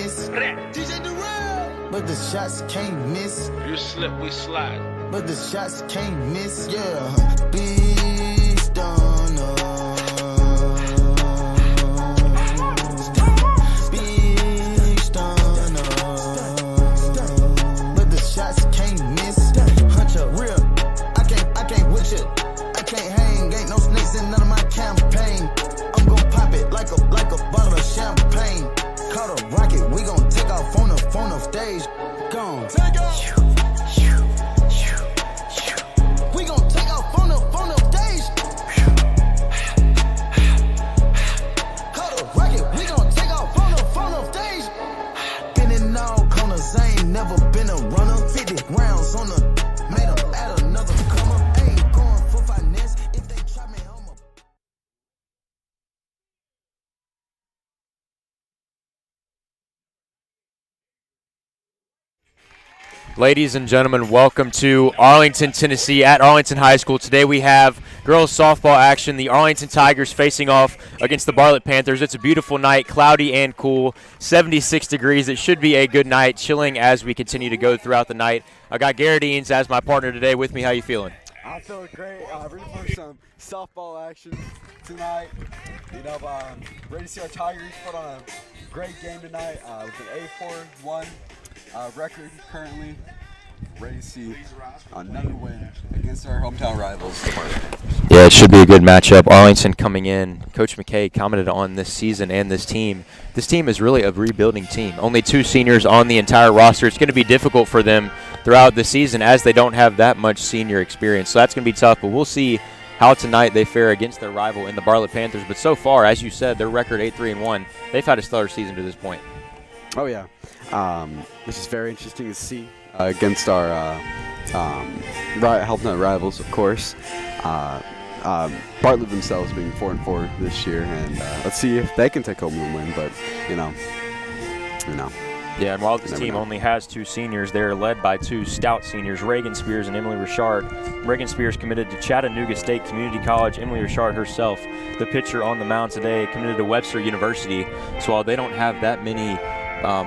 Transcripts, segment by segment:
miss. But the shots can't miss. You slip, we slide. But the shots can't miss. Yeah, beast on us. Beast on us. But the shots can't miss. Hunter, real. I can't with you. I can't hang. Ain't no snakes in none of my campaign. I'm gon' pop it like a bottle of champagne. Caught a rocket, we gon' take off on the stage. Gone. Take off. We gon' take off on the stage. Caught a rocket, we gon' take off on the stage. Been in all corners, I ain't never been a runner. 50 rounds on the, made them add another comer. Ain't going for finesse, if they try me, I'm a... Ladies and gentlemen, welcome to Arlington, Tennessee at Arlington High School. Today we have girls softball action. The Arlington Tigers facing off against the Bartlett Panthers. It's a beautiful night, cloudy and cool, 76 degrees. It should be a good night, chilling as we continue to go throughout the night. I got Garrett Eanes as my partner today with me. How you feeling? I'm feeling great. Ready for some softball action tonight. Ready to see our Tigers put on a great game tonight with an 8-4-1 record currently. Ready to see another win against our hometown rivals, the Bartlett Panthers. Yeah, it should be a good matchup. Arlington coming in. Coach McKay commented on this season and this team. This team is really a rebuilding team. Only 2 seniors on the entire roster. It's going to be difficult for them throughout the season as they don't have that much senior experience. So that's going to be tough, but we'll see how tonight they fare against their rival in the Bartlett Panthers. But so far, as you said, their record 8-3-1. They've had a stellar season to this point. Oh, yeah. This is very interesting to see against our Helpnut rivals, of course. Bartlett themselves being 4-4 this year, and let's see if they can take home the win. But you know. Yeah, and while this team only has 2 seniors, they're led by 2 stout seniors, Reagan Spears and Emily Richard. Reagan Spears committed to Chattanooga State Community College. Emily Richard herself, the pitcher on the mound today, committed to Webster University. So while they don't have that many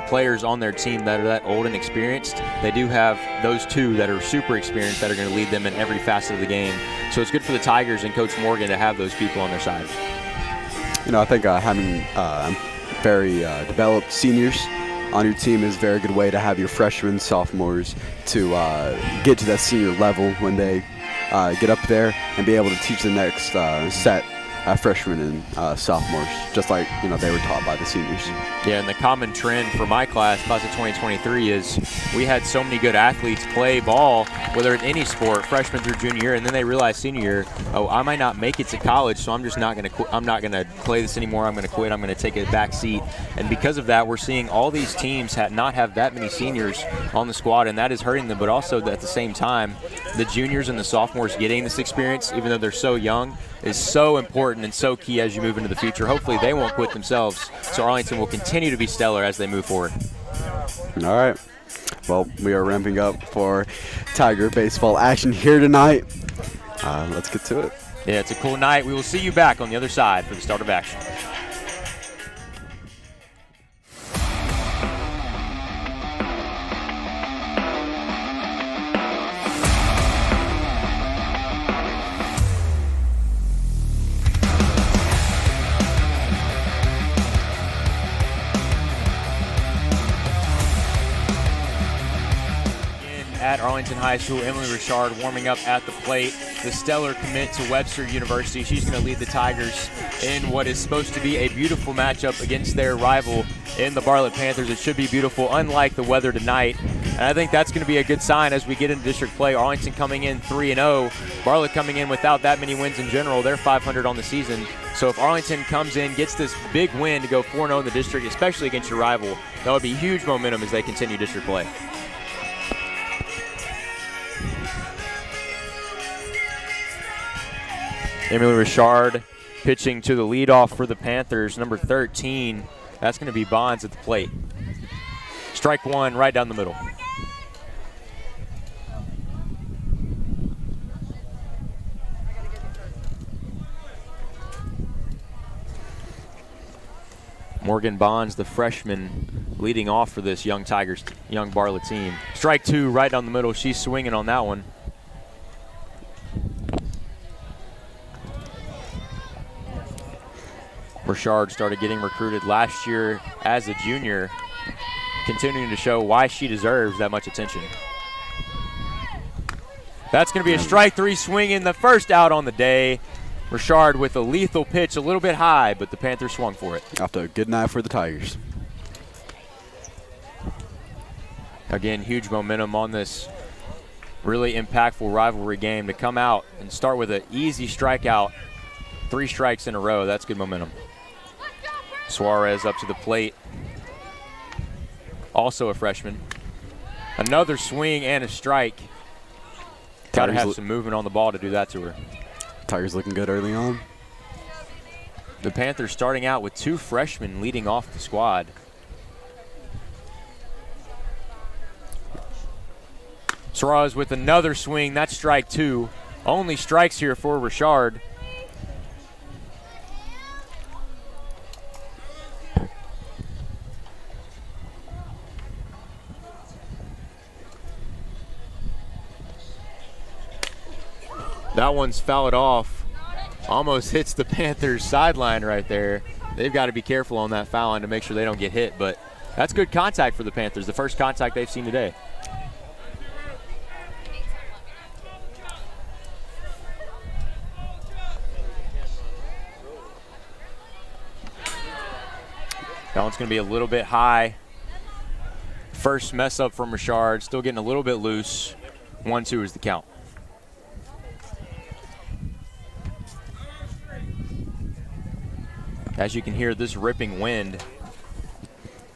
players on their team that are that old and experienced, they do have those 2 that are super experienced that are going to lead them in every facet of the game. So it's good for the Tigers and Coach Morgan to have those people on their side. I think having very developed seniors on your team is a very good way to have your freshmen, sophomores to get to that senior level when they get up there and be able to teach the next set freshmen and sophomores, just like they were taught by the seniors. Yeah, and the common trend for my class of 2023, is we had so many good athletes play ball, whether in any sport, freshman through junior year, and then they realize senior year, oh, I might not make it to college, so I'm just not going to. I'm not going to play this anymore. I'm going to quit. I'm going to take a back seat. And because of that, we're seeing all these teams not have that many seniors on the squad, and that is hurting them. But also at the same time, the juniors and the sophomores getting this experience, even though they're so young, is so important and so key as you move into the future. Hopefully they won't quit themselves, so Arlington will continue to be stellar as they move forward. All right. Well, we are ramping up for Tiger baseball action here tonight. Let's get to it. Yeah, it's a cool night. We will see you back on the other side for the start of action. At Arlington High School, Emily Richard warming up at the plate. The stellar commit to Webster University. She's going to lead the Tigers in what is supposed to be a beautiful matchup against their rival in the Bartlett Panthers. It should be beautiful, unlike the weather tonight. And I think that's going to be a good sign as we get into district play. Arlington coming in 3-0. Bartlett coming in without that many wins in general. They're 500 on the season. So if Arlington comes in, gets this big win to go 4-0 in the district, especially against your rival, that would be huge momentum as they continue district play. Emily Richard pitching to the leadoff for the Panthers, number 13. That's going to be Bonds at the plate. Strike one right down the middle. Morgan Bonds, the freshman, leading off for this young Bartlett team. Strike 2 right down the middle. She's swinging on that one. Richard started getting recruited last year as a junior, continuing to show why she deserves that much attention. That's going to be a strike 3 swing in the first out on the day. Richard with a lethal pitch, a little bit high, but the Panthers swung for it. After a good night for the Tigers. Again, huge momentum on this really impactful rivalry game to come out and start with an easy strikeout. 3 strikes in a row. That's good momentum. Suarez up to the plate. Also a freshman. Another swing and a strike. Got to have some movement on the ball to do that to her. Tigers looking good early on. The Panthers starting out with 2 freshmen leading off the squad. Suarez with another swing. That's strike 2. Only strikes here for Richard. That one's fouled off. Almost hits the Panthers sideline right there. They've got to be careful on that foul line to make sure they don't get hit, but that's good contact for the Panthers, the first contact they've seen today. That one's going to be a little bit high. First mess up from Richard, still getting a little bit loose. 1-2 is the count. As you can hear, this ripping wind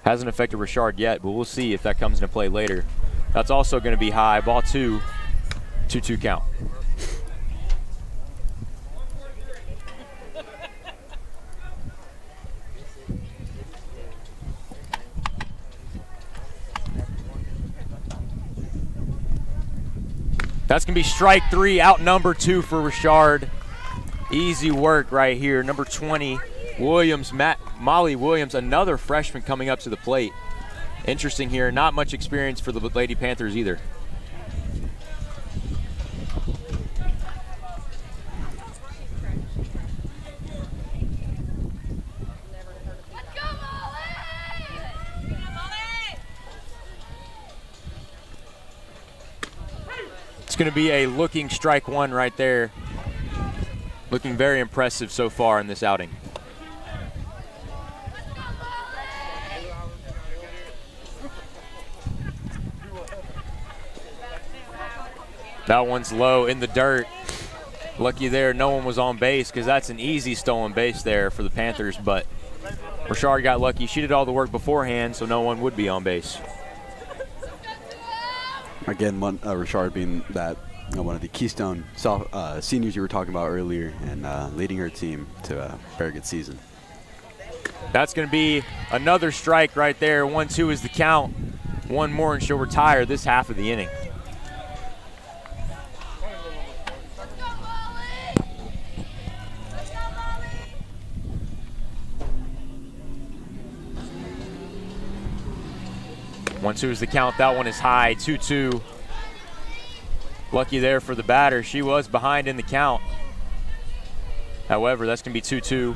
hasn't affected Richard yet, but we'll see if that comes into play later. That's also going to be high. Ball 2, 2-2 count. That's going to be strike 3, out number 2 for Richard. Easy work right here. Number 20, Williams, Molly Williams, another freshman coming up to the plate. Interesting here, not much experience for the Lady Panthers either. It's going to be a looking strike 1 right there. Looking very impressive so far in this outing. That one's low in the dirt. Lucky there, no one was on base because that's an easy stolen base there for the Panthers, but Richard got lucky. She did all the work beforehand, so no one would be on base. Again, Richard being that one of the keystone seniors you were talking about earlier and leading her team to a very good season. That's going to be another strike right there. 1-2 is the count. One more and she'll retire this half of the inning. One, 2 is the count. That one is high. 2-2. Lucky there for the batter. She was behind in the count. However, that's going to be 2-2.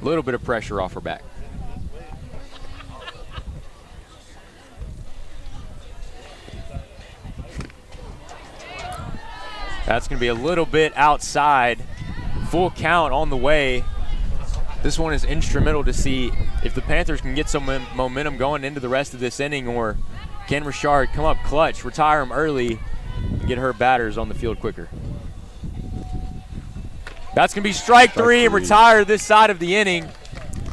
A little bit of pressure off her back. That's going to be a little bit outside. Full count on the way. This one is instrumental to see if the Panthers can get some momentum going into the rest of this inning, or can Richard come up clutch, retire him early, and get her batters on the field quicker. That's going to be strike 3 and retire this side of the inning.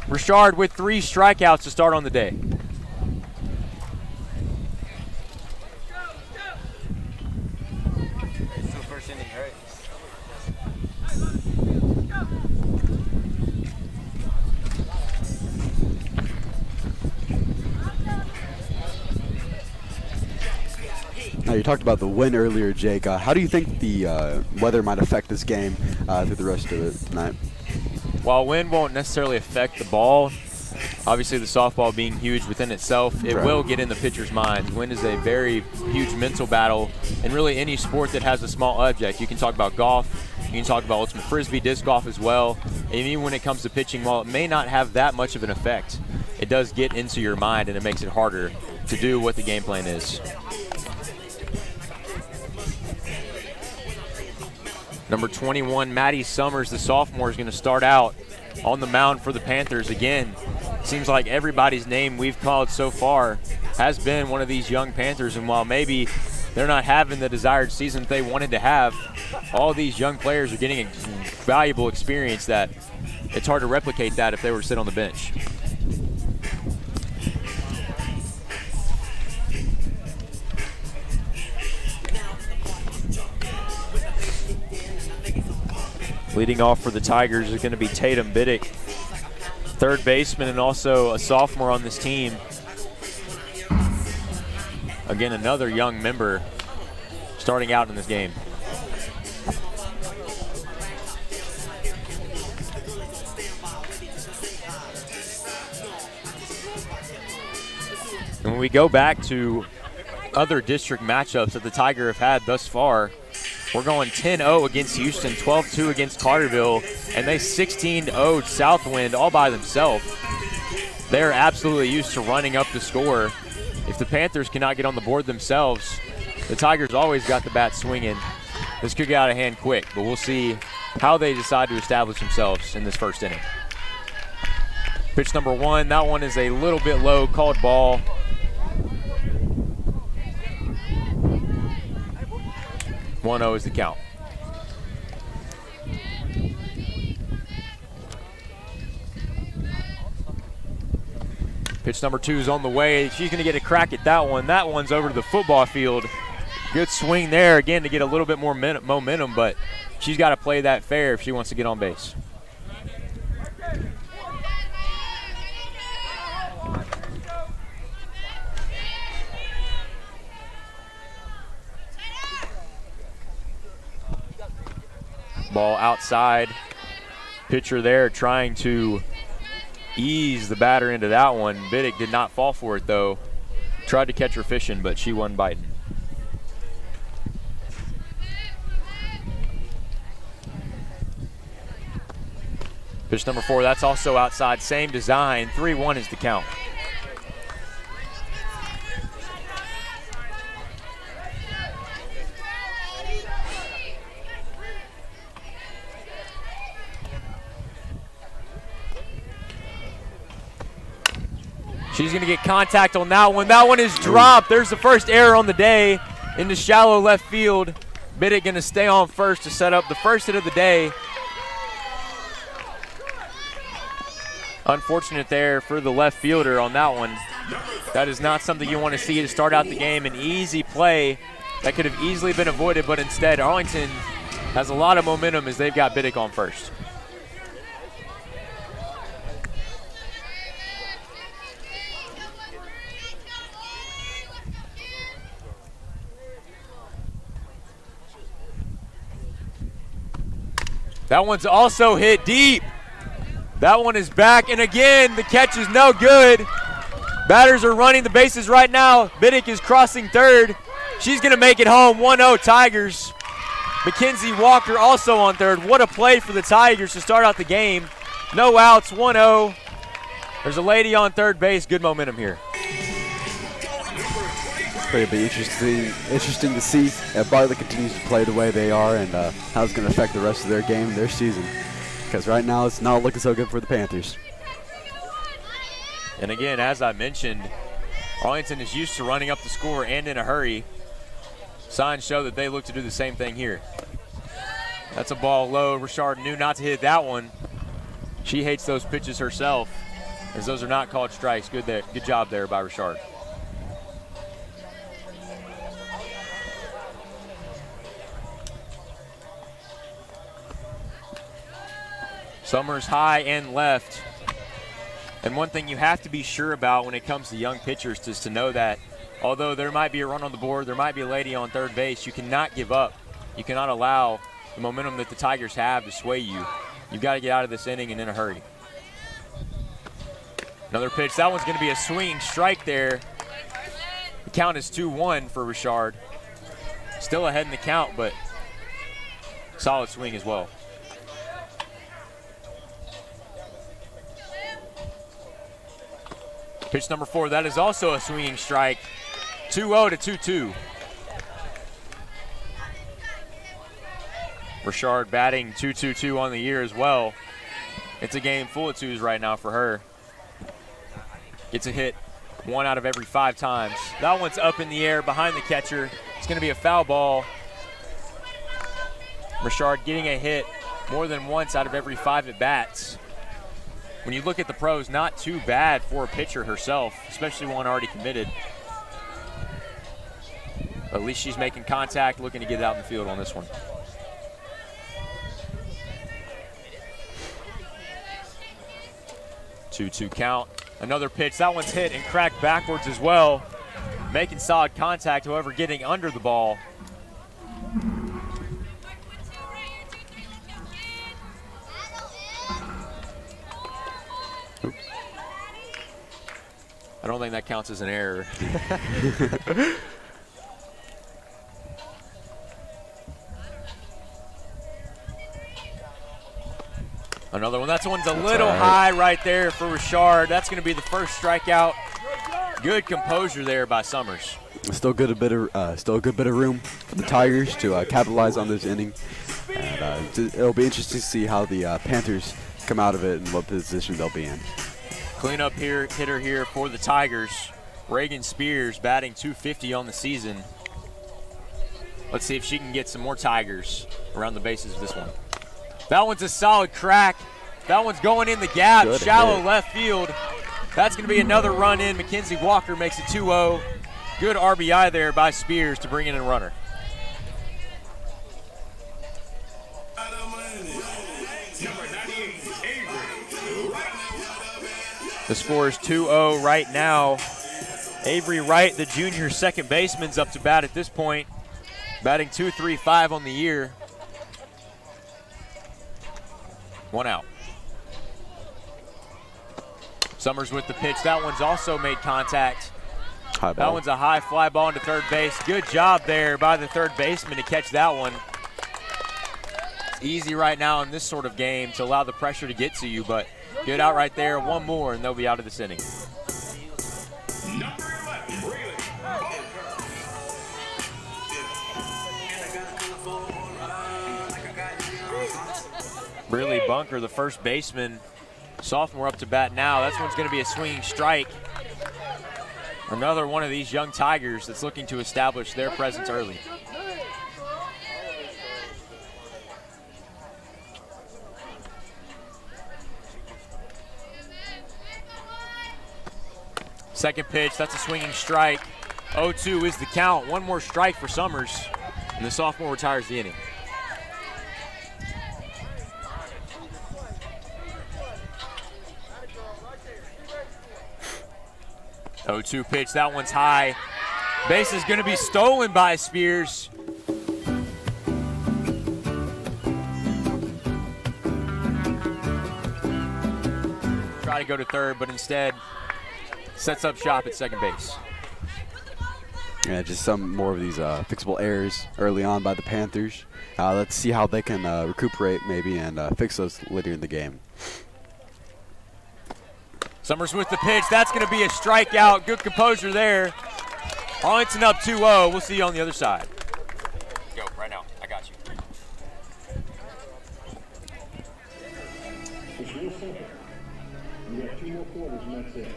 Richard with 3 strikeouts to start on the day. Now, you talked about the wind earlier, Jake. How do you think the weather might affect this game through the rest of it tonight? While wind won't necessarily affect the ball, Obviously, the softball being huge within itself, it will get in the pitcher's mind. Wind is a very huge mental battle, and really any sport that has a small object. You can talk about golf, you can talk about ultimate frisbee, disc golf as well. And even when it comes to pitching, while it may not have that much of an effect, it does get into your mind, and it makes it harder to do what the game plan is. Number 21, Maddie Summers, the sophomore, is going to start out on the mound for the Panthers. Again, seems like everybody's name we've called so far has been one of these young Panthers, and while maybe they're not having the desired season they wanted to have, all these young players are getting a valuable experience that it's hard to replicate that if they were to sit on the bench. Leading off for the Tigers is going to be Tatum Biddick, third baseman and also a sophomore on this team. Again, another young member starting out in this game. And when we go back to other district matchups that the Tiger have had thus far, we're going 10-0 against Houston, 12-2 against Carterville, and they 16-0'd Southwind all by themselves. They're absolutely used to running up the score. If the Panthers cannot get on the board themselves, the Tigers always got the bat swinging. This could get out of hand quick, but we'll see how they decide to establish themselves in this first inning. Pitch number 1, that one is a little bit low, called ball. One-0 is the count. Pitch number 2 is on the way. She's going to get a crack at that one. That one's over to the football field. Good swing there, again, to get a little bit more momentum, but she's got to play that fair if she wants to get on base. Ball outside. Pitcher there trying to ease the batter into that one. Biddick did not fall for it, though. Tried to catch her fishing, but she wasn't biting. Pitch number 4, that's also outside. Same design. 3-1 is the count. She's going to get contact on that one. That one is dropped. There's the first error on the day into shallow left field. Biddick going to stay on first to set up the first hit of the day. Unfortunate there for the left fielder on that one. That is not something you want to see to start out the game. An easy play that could have easily been avoided, but instead Arlington has a lot of momentum as they've got Biddick on first. That one's also hit deep. That one is back, and again, the catch is no good. Batters are running the bases right now. Biddick is crossing third. She's going to make it home, 1-0 Tigers. Mackenzie Walker also on third. What a play for the Tigers to start out the game. No outs, 1-0. There's a lady on third base. Good momentum here. It'll be interesting to see if Bartlett continues to play the way they are and how it's going to affect the rest of their game, their season. Because right now it's not looking so good for the Panthers. And again, as I mentioned, Arlington is used to running up the score and in a hurry. Signs show that they look to do the same thing here. That's a ball low. Richard knew not to hit that one. She hates those pitches herself, as those are not called strikes. Good job there by Richard. Summers high and left. And one thing you have to be sure about when it comes to young pitchers is to know that although there might be a run on the board, there might be a lady on third base, you cannot give up. You cannot allow the momentum that the Tigers have to sway you. You've got to get out of this inning and in a hurry. Another pitch. That one's going to be a swinging strike there. The count is 2-1 for Richard. Still ahead in the count, but solid swing as well. Pitch number 4, that is also a swinging strike. 2-0 to 2-2. Richard batting .222 on the year as well. It's a game full of twos right now for her. Gets a hit 1 out of every 5 times. That one's up in the air behind the catcher. It's going to be a foul ball. Richard getting a hit more than once out of every 5 at-bats. When you look at the pros, not too bad for a pitcher herself, especially one already committed. At least she's making contact, looking to get it out in the field on this one. Two count. Another pitch. That one's hit and cracked backwards as well. Making solid contact, however, getting under the ball. I don't think that counts as an error. Another one. That one's a little high right there for Richard. That's going to be the first strikeout. Good composure there by Summers. Still a good bit of room for the Tigers to capitalize on this inning. And it'll be interesting to see how the Panthers come out of it and what position they'll be in. Cleanup hitter here for the Tigers. Reagan Spears batting .250 on the season. Let's see if she can get some more Tigers around the bases of this one. That one's a solid crack. That one's going in the gap, Good shallow hit. left field. That's going to be another run in. Mackenzie Walker makes it 2-0. Good RBI there by Spears to bring in a runner. The score is 2-0 right now. Avery Wright, the junior second baseman's up to bat at this point. Batting .235 on the year. 1 out. Summers with the pitch. That one's also made contact. High ball. That one's a high fly ball into third base. Good job there by the third baseman to catch that one. It's easy right now in this sort of game to allow the pressure to get to you, but good out right there. One more, and they'll be out of this inning. Breeley Bunker, the first baseman, sophomore up to bat now. That's one's going to be a swinging strike. Another one of these young Tigers that's looking to establish their presence early. Second pitch, that's a swinging strike. 0-2 is the count. One more strike for Summers, and the sophomore retires the inning. 0-2 pitch, that one's high. Base is going to be stolen by Spears. Try to go to third, but instead sets up shop at second base. Yeah, just some more of these fixable errors early on by the Panthers. Let's see how they can recuperate maybe and fix those later in the game. Summers with the pitch. That's going to be a strikeout. Good composure there. Arlington up 2-0. We'll see you on the other side. Go right now. I got you. You got 2 more quarters and that's it.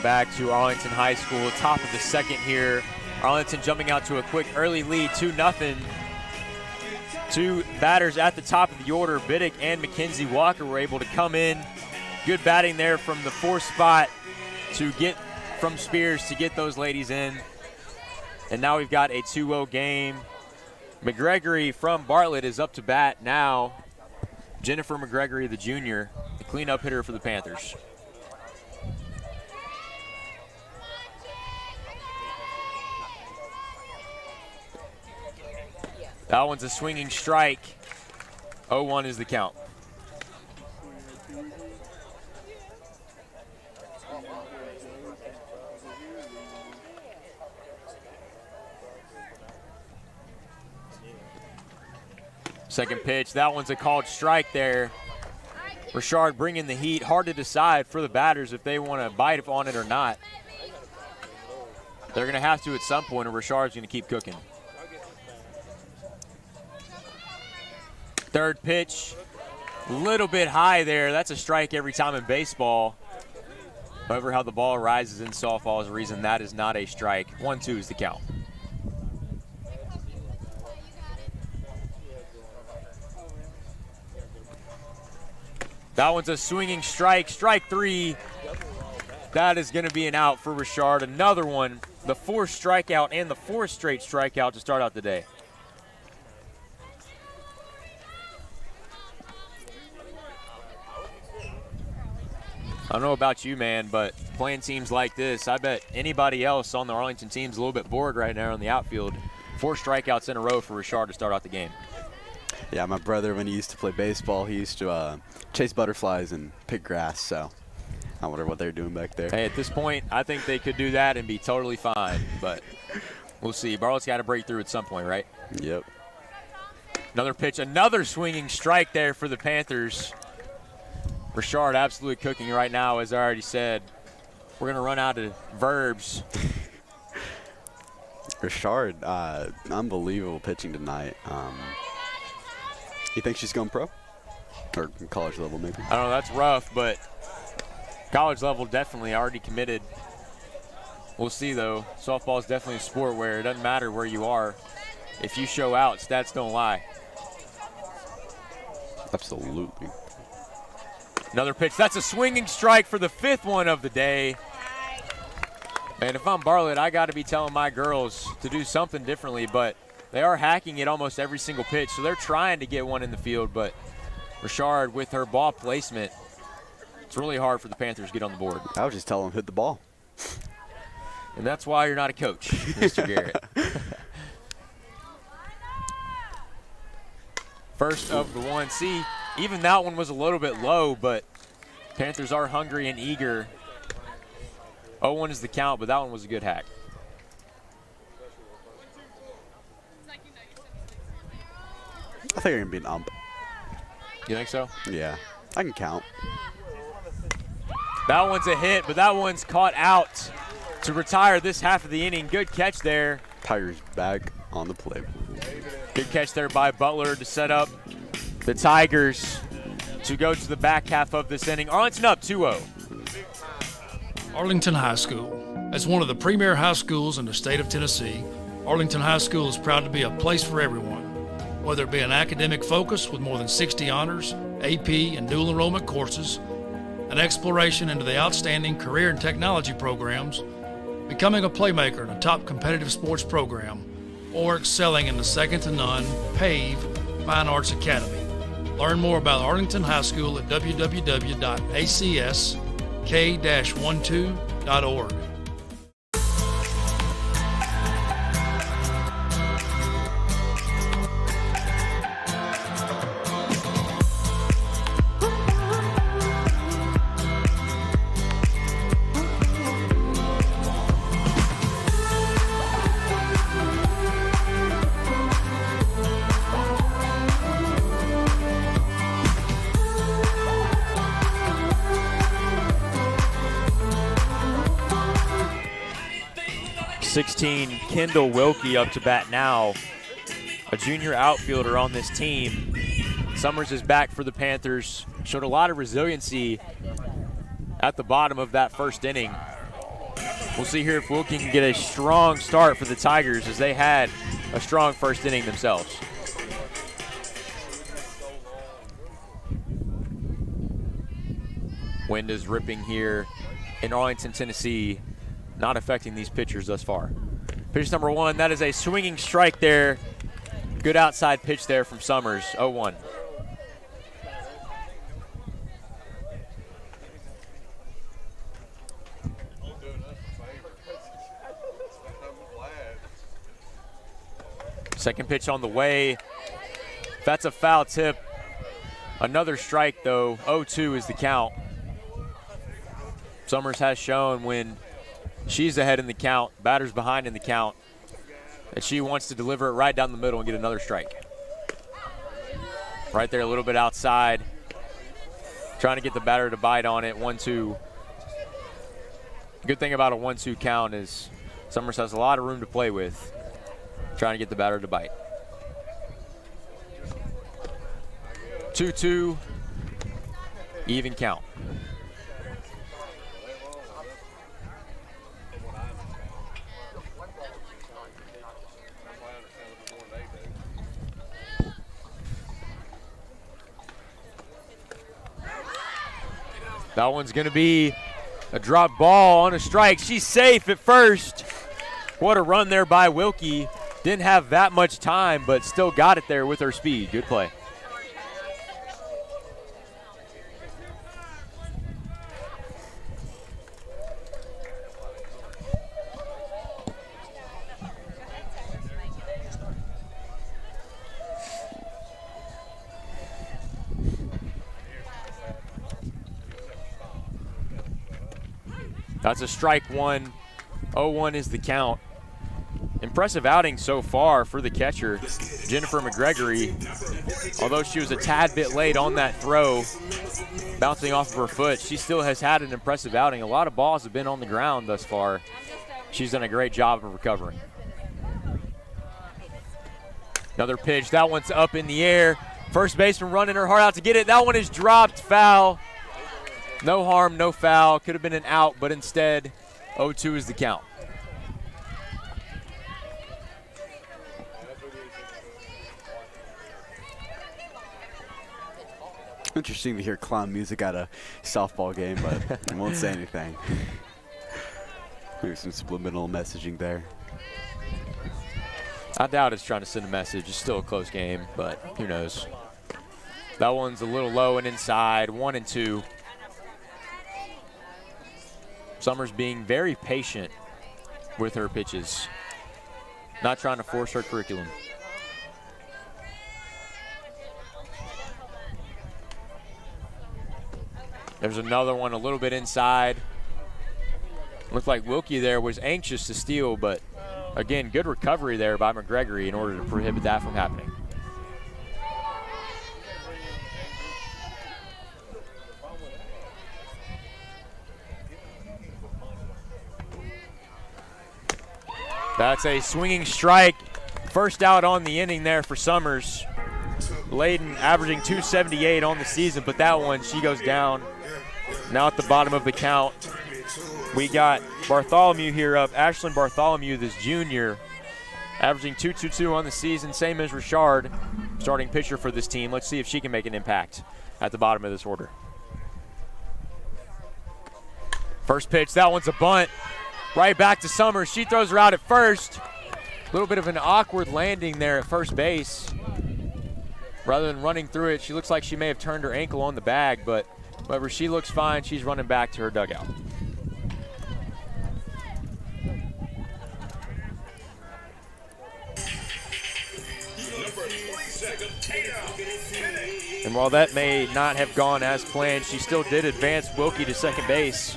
back to Arlington High School. Top of the second here. Arlington jumping out to a quick early lead, 2-0. Two batters at the top of the order, Biddick and Mackenzie Walker, were able to come in. Good batting there from the fourth spot to get from Spears to get those ladies in. And now we've got a 2-0 game. McGregory from Bartlett is up to bat now. Jennifer McGregory, the junior, the cleanup hitter for the Panthers. That one's a swinging strike. 0-1 is the count. Second pitch, that one's a called strike there. Richard bringing the heat. Hard to decide for the batters if they want to bite on it or not. They're going to have to at some point, and Richard's going to keep cooking. Third pitch, a little bit high there. That's a strike every time in baseball. However, how the ball rises in softball is a reason that is not a strike. 1-2 is the count. That one's a swinging strike. Strike 3. That is going to be an out for Richard. Another one, the fourth strikeout and the fourth straight strikeout to start out the day. I don't know about you, man, but playing teams like this, I bet anybody else on the Arlington team's a little bit bored right now in the outfield. 4 strikeouts in a row for Richard to start out the game. Yeah, my brother, when he used to play baseball, he used to chase butterflies and pick grass, so I wonder what they're doing back there. Hey, at this point, I think they could do that and be totally fine, but we'll see. Bartlett's got to break through at some point, right? Yep. Another pitch, another swinging strike there for the Panthers. Richard absolutely cooking right now, as I already said. We're going to run out of verbs. Richard, unbelievable pitching tonight. You think she's going pro? Or college level, maybe? I don't know, that's rough, but college level definitely already committed. We'll see, though. Softball is definitely a sport where it doesn't matter where you are. If you show out, stats don't lie. Absolutely. Another pitch. That's a swinging strike for the 5th one of the day. Man, if I'm Bartlett, I got to be telling my girls to do something differently, but they are hacking it almost every single pitch, so they're trying to get one in the field, but Richard, with her ball placement, it's really hard for the Panthers to get on the board. I was just telling them hit the ball. And that's why you're not a coach, Mr. Garrett. First of the one. See, even that one was a little bit low, but Panthers are hungry and eager. 0-1 is the count, but that one was a good hack. I think I'm going to be an ump. You think so? Yeah, I can count. That one's a hit, but that one's caught out to retire this half of the inning. Good catch there. Tigers back on the play. Good catch there by Butler to set up the Tigers to go to the back half of this inning. Arlington up 2-0. Arlington High School. As one of the premier high schools in the state of Tennessee, Arlington High School is proud to be a place for everyone. Whether it be an academic focus with more than 60 honors, AP, and dual enrollment courses, an exploration into the outstanding career and technology programs, becoming a playmaker in a top competitive sports program, or excelling in the second-to-none PAVE Fine Arts Academy. Learn more about Arlington High School at www.acsk-12.org. Kendall Wilkie up to bat now, a junior outfielder on this team. Summers is back for the Panthers. Showed a lot of resiliency at the bottom of that first inning. We'll see here if Wilkie can get a strong start for the Tigers, as they had a strong first inning themselves. Wind is ripping here in Arlington, Tennessee, not affecting these pitchers thus far. Pitch number 1, that is a swinging strike there. Good outside pitch there from Summers, 0-1. Second pitch on the way. That's a foul tip. Another strike though, 0-2 is the count. Summers has shown when she's ahead in the count, batter's behind in the count, that she wants to deliver it right down the middle and get another strike. Right there a little bit outside. Trying to get the batter to bite on it, 1-2. Good thing about a 1-2 count is Summers has a lot of room to play with. Trying to get the batter to bite. 2-2, even count. That one's going to be a drop ball on a strike. She's safe at first. What a run there by Wilkie. Didn't have that much time, but still got it there with her speed. Good play. That's a strike one. 0-1 is the count. Impressive outing so far for the catcher, Jennifer McGregory. Although she was a tad bit late on that throw, bouncing off of her foot, she still has had an impressive outing. A lot of balls have been on the ground thus far. She's done a great job of recovering. Another pitch. That one's up in the air. First baseman running her heart out to get it. That one is dropped. Foul. No harm, no foul. Could have been an out, but instead, 0-2 is the count. Interesting to hear clown music at a softball game, but I won't say anything. Maybe some subliminal messaging there. I doubt it's trying to send a message. It's still a close game, but who knows. That one's a little low and inside, 1-2. Summers being very patient with her pitches, not trying to force her curriculum. There's another one a little bit inside. Looked like Wilkie there was anxious to steal, but again, good recovery there by McGregory in order to prohibit that from happening. That's a swinging strike. First out on the inning there for Summers. Layden averaging 278 on the season, but that one, she goes down. Now at the bottom of the count, we got Bartholomew here up. Ashlyn Bartholomew, this junior, averaging 222 on the season, same as Richard, starting pitcher for this team. Let's see if she can make an impact at the bottom of this order. First pitch, that one's a bunt. Right back to Summers. She throws her out at first. A little bit of an awkward landing there at first base. Rather than running through it, she looks like she may have turned her ankle on the bag, but however, she looks fine. She's running back to her dugout. And while that may not have gone as planned, she still did advance Wilkie to second base.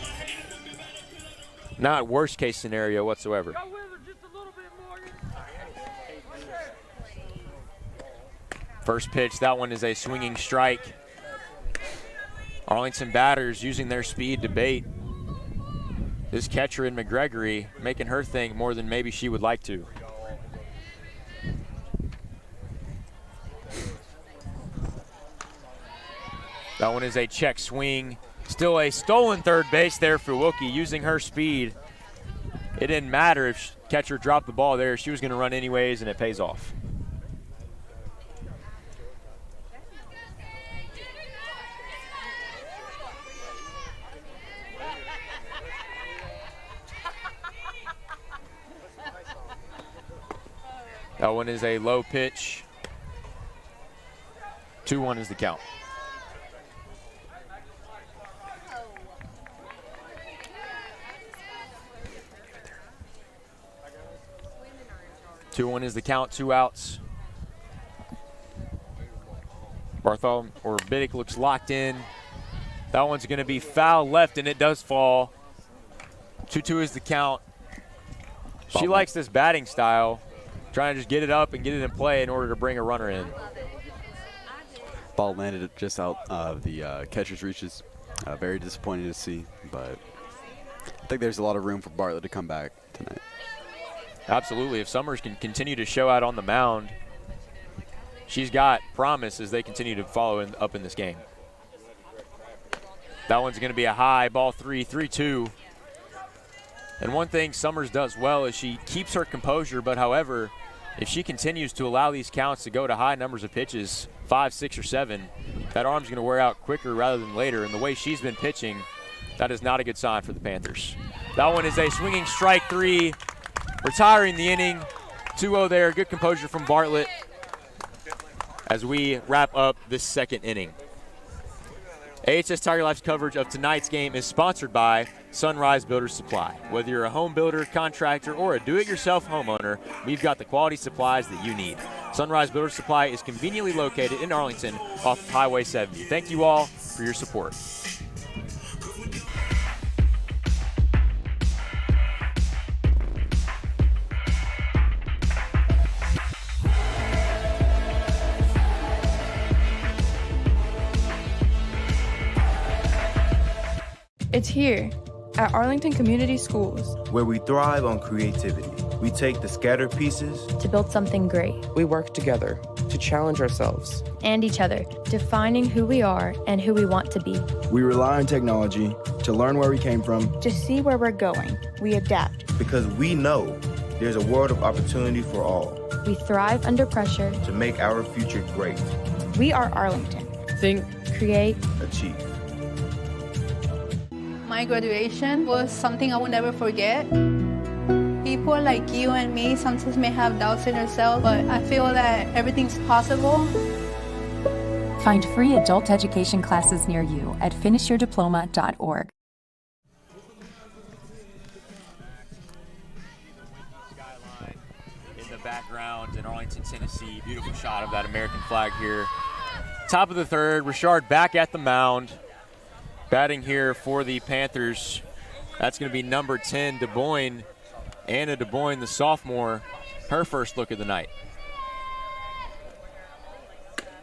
Not worst case scenario whatsoever. First pitch, that one is a swinging strike. Arlington batters using their speed to bait this catcher in McGregory, making her think more than maybe she would like to. That one is a check swing. Still a stolen third base there for Wilkie, using her speed. It didn't matter if catcher dropped the ball there. She was going to run anyways, and it pays off. That one is a low pitch. 2-1 is the count. Two-one is the count, 2 outs. Bartholomew or Biddick looks locked in. That one's going to be foul left, and it does fall. 2-2 is the count. She likes this batting style, trying to just get it up and get it in play in order to bring a runner in. Ball landed just out of the catcher's reaches. Very disappointing to see, but I think there's a lot of room for Bartlett to come back tonight. Absolutely. If Summers can continue to show out on the mound, she's got promise as they continue to follow up in this game. That one's going to be a high ball 3-2. And one thing Summers does well is she keeps her composure, but however, if she continues to allow these counts to go to high numbers of pitches, 5, 6, or 7, that arm's going to wear out quicker rather than later. And the way she's been pitching, that is not a good sign for the Panthers. That one is a swinging strike 3, retiring the inning. 2-0 there. Good composure from Bartlett as we wrap up this second inning. AHS Tiger Life's coverage of tonight's game is sponsored by Sunrise Builders Supply. Whether you're a home builder, contractor, or a do-it-yourself homeowner, we've got the quality supplies that you need. Sunrise Builders Supply is conveniently located in Arlington off of Highway 70. Thank you all for your support. It's here, at Arlington Community Schools, where we thrive on creativity. We take the scattered pieces to build something great. We work together to challenge ourselves and each other, defining who we are and who we want to be. We rely on technology to learn where we came from, to see where we're going. We adapt because we know there's a world of opportunity for all. We thrive under pressure to make our future great. We are Arlington. Think, create, achieve. My graduation was something I will never forget. People like you and me sometimes may have doubts in yourself, but I feel that everything's possible. Find free adult education classes near you at finishyourdiploma.org. Skyline in the background in Arlington, Tennessee. Beautiful shot of that American flag here. Top of the third, Richard back at the mound. Batting here for the Panthers, that's going to be number 10, DeBoyne. Anna DeBoyne, the sophomore, her first look of the night.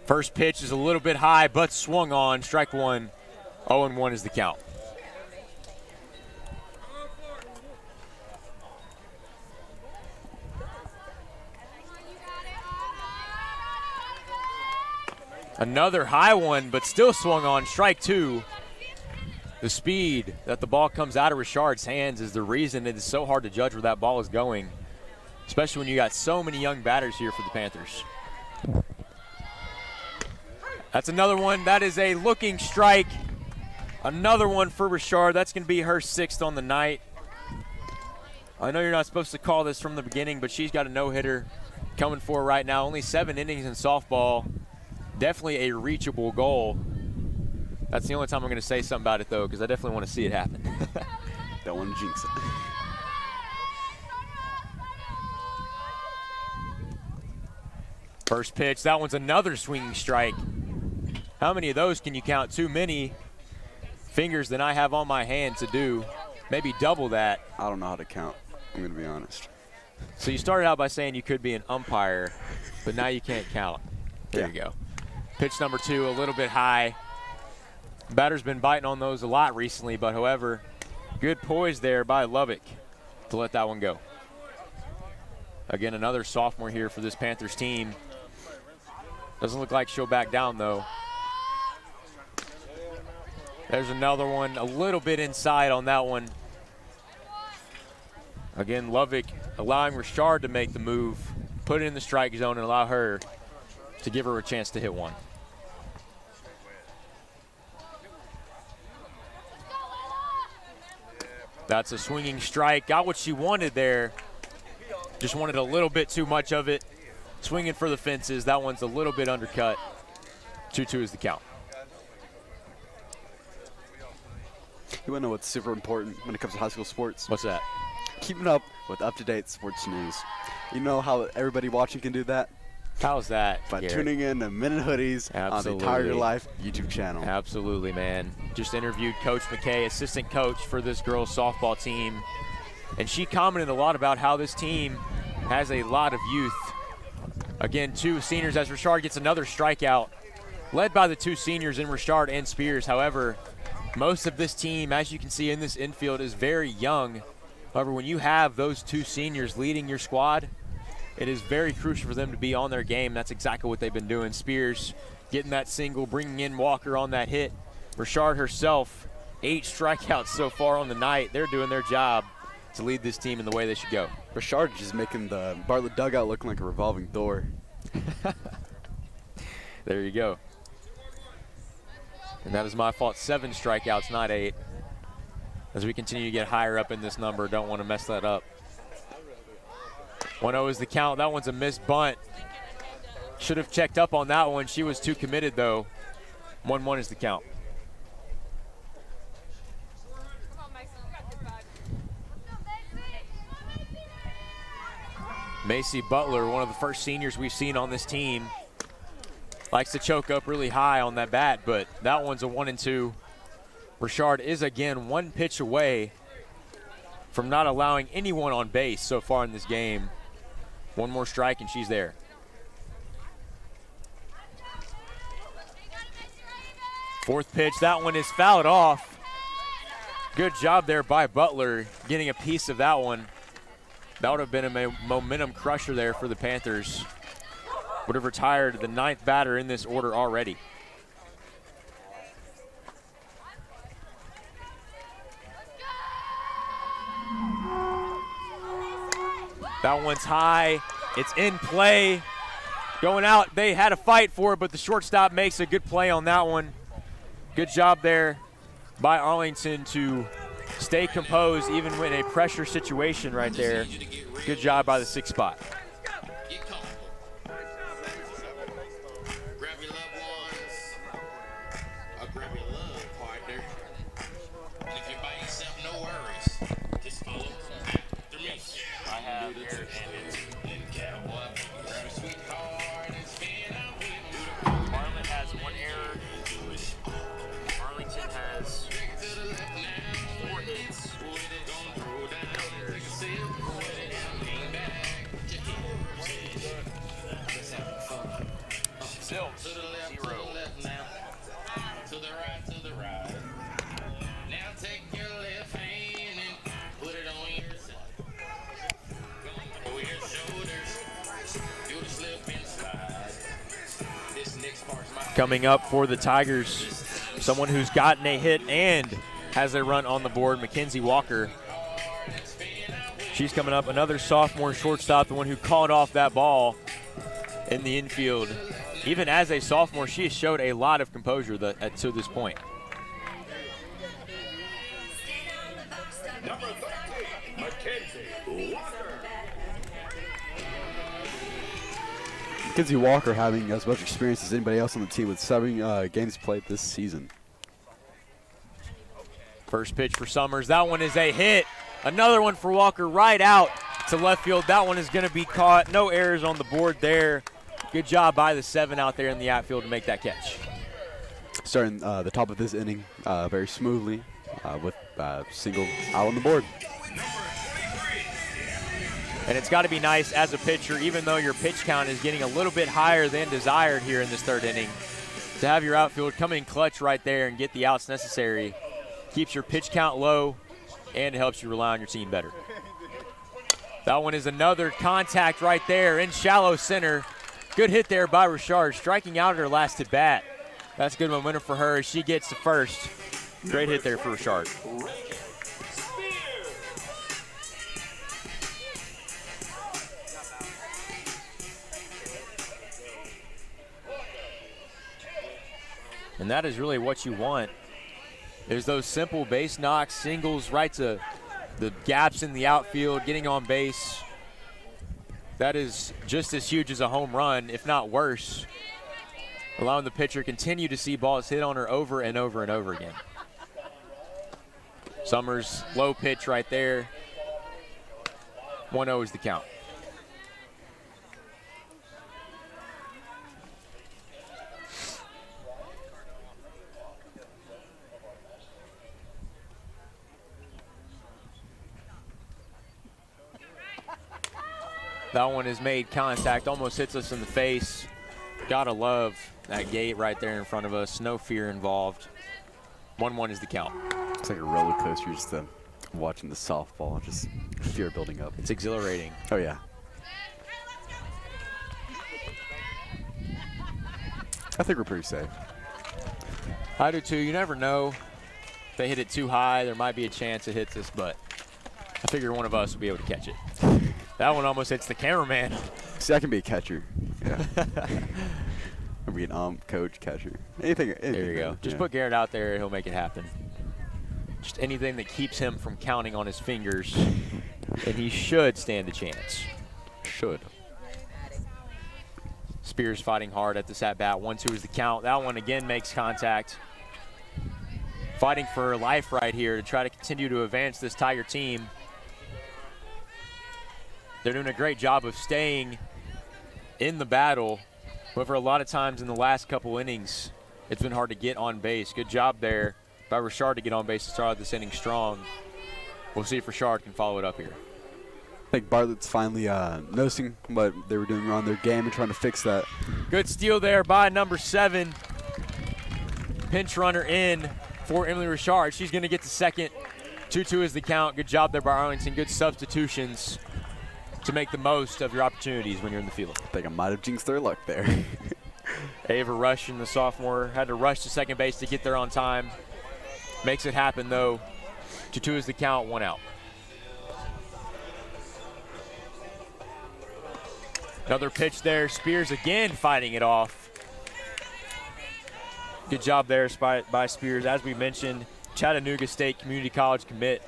First pitch is a little bit high, but swung on. Strike 1, 0-1 is the count. Another high one, but still swung on. Strike 2. The speed that the ball comes out of Richard's hands is the reason it is so hard to judge where that ball is going, especially when you got so many young batters here for the Panthers. That's another one. That is a looking strike. Another one for Richard. That's going to be her 6th on the night. I know you're not supposed to call this from the beginning, but she's got a no-hitter coming for her right now. Only 7 innings in softball. Definitely a reachable goal. That's the only time I'm going to say something about it, though, because I definitely want to see it happen. Don't want to jinx it. First pitch. That one's another swinging strike. How many of those can you count? Too many fingers than I have on my hand to do. Maybe double that. I don't know how to count. I'm going to be honest. So you started out by saying you could be an umpire, but now you can't count. There you go. Pitch number 2, a little bit high. Batter's been biting on those a lot recently, but however, good poise there by Lubbock to let that one go. Again, another sophomore here for this Panthers team. Doesn't look like she'll back down, though. There's another one, a little bit inside on that one. Again, Lovick allowing Richard to make the move, put it in the strike zone, and allow her to give her a chance to hit one. That's a swinging strike. Got what she wanted there. Just wanted a little bit too much of it. Swinging for the fences. That one's a little bit undercut. 2-2 is the count. You want to know what's super important when it comes to high school sports? What's that? Keeping up with up-to-date sports news. You know how everybody watching can do that? How's that, By Garrett? tuning in to Minute Hoodies on the Tiger Life YouTube channel. Absolutely, man. Just interviewed Coach McKay, assistant coach for this girls softball team. And she commented a lot about how this team has a lot of youth. Again, 2 seniors as Richard gets another strikeout, led by the 2 seniors in Richard and Spears. However, most of this team, as you can see in this infield, is very young. However, when you have those 2 seniors leading your squad, it is very crucial for them to be on their game. That's exactly what they've been doing. Spears getting that single, bringing in Walker on that hit. Richard herself, 8 strikeouts so far on the night. They're doing their job to lead this team in the way they should go. Richard just making the Bartlett dugout looking like a revolving door. There you go. And that is my fault. 7 strikeouts, not 8. As we continue to get higher up in this number, don't want to mess that up. 1-0 is the count. That one's a missed bunt. Should have checked up on that one. She was too committed, though. 1-1 is the count. Macy Butler, one of the first seniors we've seen on this team, likes to choke up really high on that bat, but that one's a 1-2. Richard is again 1 pitch away from not allowing anyone on base so far in this game. 1 more strike and she's there. Fourth pitch, that one is fouled off. Good job there by Butler getting a piece of that one. That would have been a momentum crusher there for the Panthers. Would have retired the 9th batter in this order already. That one's high. It's in play. Going out. They had a fight for it, but the shortstop makes a good play on that one. Good job there by Arlington to stay composed even in a pressure situation right there. Good job by the 6th spot. Bartlett has 1 error. Arlington has 4 hits. Sills, 0. To the right. Now take your left hand and put it on your side. Over your shoulders. Do the slip and slide. This next part's my Coming up for the Tigers, someone who's gotten a hit and has a run on the board, Mackenzie Walker. She's coming up, another sophomore shortstop, the one who called off that ball in the infield. Even as a sophomore, she has showed a lot of composure to this point. Number 13, Mackenzie Walker. Mackenzie Walker having as much experience as anybody else on the team with 7 games played this season. First pitch for Summers. That one is a hit. Another one for Walker right out to left field. That one is going to be caught. No errors on the board there. Good job by the 7 out there in the outfield to make that catch. Starting the top of this inning very smoothly with single out on the board. And it's got to be nice as a pitcher, even though your pitch count is getting a little bit higher than desired here in this 3rd inning, to have your outfield come in clutch right there and get the outs necessary. Keeps your pitch count low and helps you rely on your team better. That one is another contact right there in shallow center. Good hit there by Richard, striking out at her last at bat. That's good momentum for her as she gets to first. Great hit there for Richard. And that is really what you want. There's those simple base knocks, singles, right to the gaps in the outfield, getting on base. That is just as huge as a home run, if not worse, allowing the pitcher continue to see balls hit on her over and over and over again. Summers, low pitch right there. 1-0 is the count. That one has made contact, almost hits us in the face. Gotta love that gate right there in front of us. No fear involved. 1-1 is the count. It's like a roller coaster just watching the softball, just fear building up. It's exhilarating. Oh, yeah. I think we're pretty safe. I do too. You never know. If they hit it too high, there might be a chance it hits us, but I figure one of us will be able to catch it. That one almost hits the cameraman. See, I can be a catcher. Yeah. Or be an coach, catcher. Anything. There you go. Just put Garrett out there, he'll make it happen. Just anything that keeps him from counting on his fingers, and he should stand a chance. Should. Spears fighting hard at this at-bat. 1-2 is the count. That one again makes contact. Fighting for her life right here to try to continue to advance this Tiger team. They're doing a great job of staying in the battle. However, a lot of times in the last couple innings, it's been hard to get on base. Good job there by Richard to get on base to start out this inning strong. We'll see if Richard can follow it up here. I think Bartlett's finally noticing what they were doing wrong in their game and trying to fix that. Good steal there by number 7. Pinch runner in for Emily Richard. She's going to get to second. 2-2 is the count. Good job there by Arlington. Good substitutions to make the most of your opportunities when you're in the field. I think I might have jinxed their luck there. Ava Russian, the sophomore, had to rush to second base to get there on time. Makes it happen, though. 2-2 is the count, 1 out. Another pitch there. Spears again fighting it off. Good job there by Spears. As we mentioned, Chattanooga State Community College commit.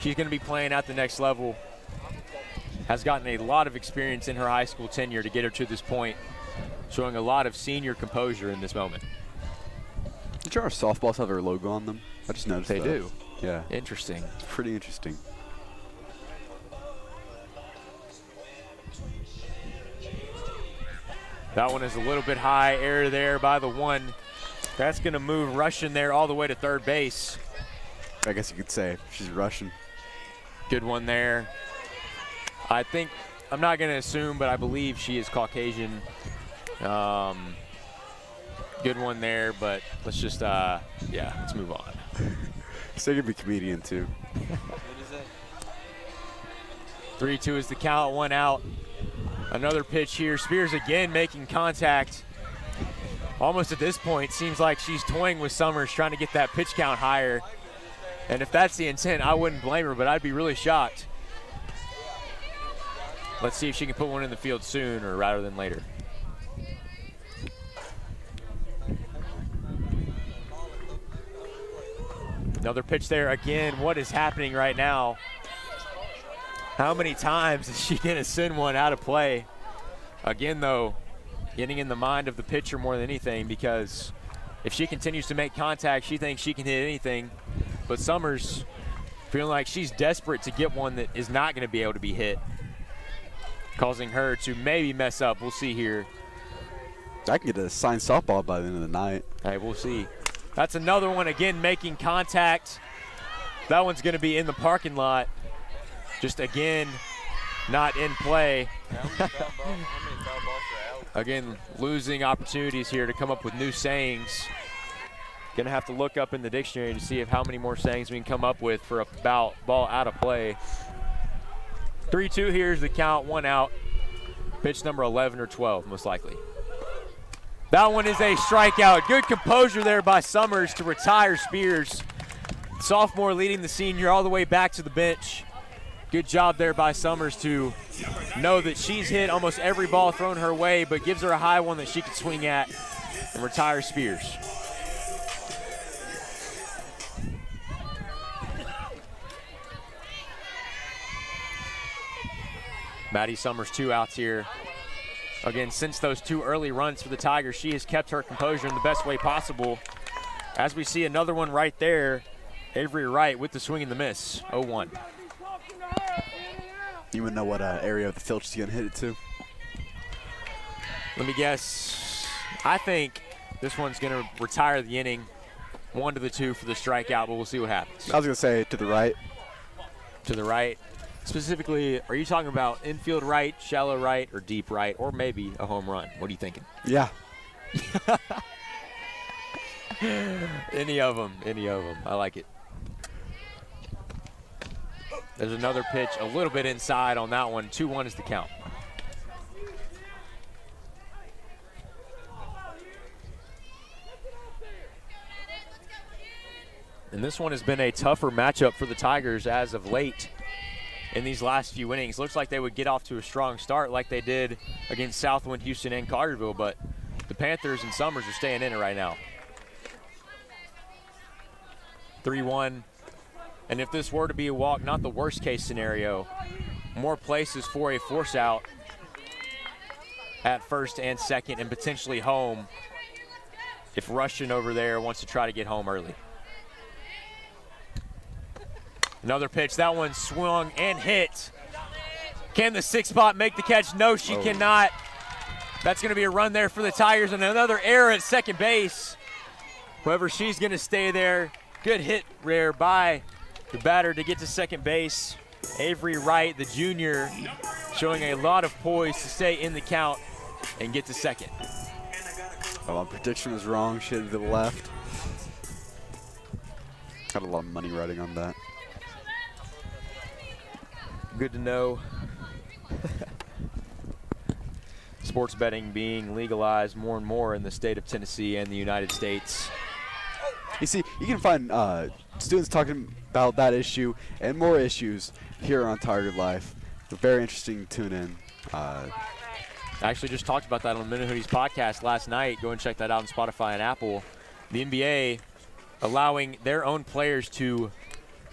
She's going to be playing at the next level. Has gotten a lot of experience in her high school tenure to get her to this point, showing a lot of senior composure in this moment. Did our softballs have their logo on them? I just noticed they that. do. Yeah. Interesting. It's pretty interesting. That one is a little bit high. Error there by the 1. That's going to move Russian there all the way to third base. I guess you could say she's Russian. Good one there. I think, I'm not going to assume, but I believe she is Caucasian. Good one there, but let's just, yeah, let's move on. So you could be comedian too. 3-2 is the count, 1 out. Another pitch here. Spears again making contact. Almost at this point, seems like she's toying with Summers, trying to get that pitch count higher. And if that's the intent, I wouldn't blame her, but I'd be really shocked. Let's see if she can put one in the field sooner rather than later. Another pitch there again. What is happening right now? How many times is she going to send one out of play? Again, though, getting in the mind of the pitcher more than anything, because if she continues to make contact, she thinks she can hit anything. But Summers feeling like she's desperate to get one that is not going to be able to be hit, causing her to maybe mess up. We'll see here. I can get a signed softball by the end of the night. Hey, we'll see. That's another one, again, making contact. That one's going to be in the parking lot. Just, again, not in play. Again, losing opportunities here to come up with new sayings. Going to have to look up in the dictionary to see if how many more sayings we can come up with for a ball out of play. 3-2, here's the count, 1 out. Pitch number 11 or 12, most likely. That one is a strikeout. Good composure there by Summers to retire Spears. Sophomore leading the senior all the way back to the bench. Good job there by Summers to know that she's hit almost every ball thrown her way, but gives her a high one that she can swing at and retire Spears. Maddie Summers, 2 outs here. Again, since those 2 early runs for the Tigers, she has kept her composure in the best way possible. As we see another one right there, Avery Wright with the swing and the miss, 0-1. You would know what area of the field she's going to hit it to? Let me guess. I think this one's going to retire the inning. 1 to the 2 for the strikeout, but we'll see what happens. I was going to say to the right. To the right. Specifically, are you talking about infield right, shallow right, or deep right, or maybe a home run? What are you thinking? Yeah. Any of them. I like it. There's another pitch a little bit inside on that one. 2-1 is the count. And this one has been a tougher matchup for the Tigers as of late in these last few innings. Looks like they would get off to a strong start like they did against Southwind, Houston, and Carterville, but the Panthers and Summers are staying in it right now. 3-1. And if this were to be a walk, not the worst case scenario, more places for a force out at first and second and potentially home if Rushton over there wants to try to get home early. Another pitch, that one swung and hit. Can the 6-spot make the catch? No, she cannot. That's gonna be a run there for the Tigers and another error at second base. However, she's gonna stay there. Good hit there by the batter to get to second base. Avery Wright, the junior, showing a lot of poise to stay in the count and get to second. Oh, my prediction was wrong. She hit to the left. Got a lot of money riding on that. Good to know. Sports betting being legalized more and more in the state of Tennessee and the United States. You see, you can find students talking about that issue and more issues here on Tiger Life. It's very interesting to tune in. I actually just talked about that on the Minute Hoodies podcast last night. Go and check that out on Spotify and Apple. The NBA allowing their own players to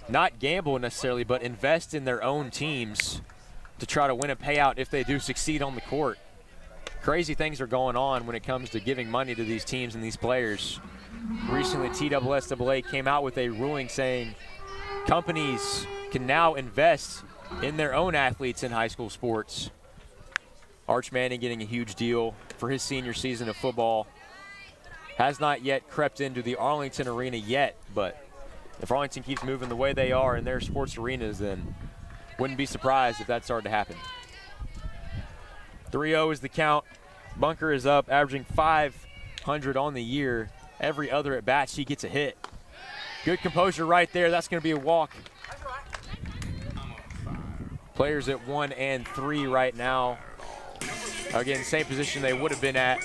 not gamble necessarily, but invest in their own teams to try to win a payout if they do succeed on the court. Crazy things are going on when it comes to giving money to these teams and these players. Recently, TSSAA came out with a ruling saying companies can now invest in their own athletes in high school sports. Arch Manning getting a huge deal for his senior season of football. Has not yet crept into the Arlington arena yet, but if Arlington keeps moving the way they are in their sports arenas, then wouldn't be surprised if that started to happen. 3-0 is the count. Bunker is up, averaging 500 on the year. Every other at bat, she gets a hit. Good composure right there. That's going to be a walk. Players at 1 and 3 right now. Again, same position they would have been at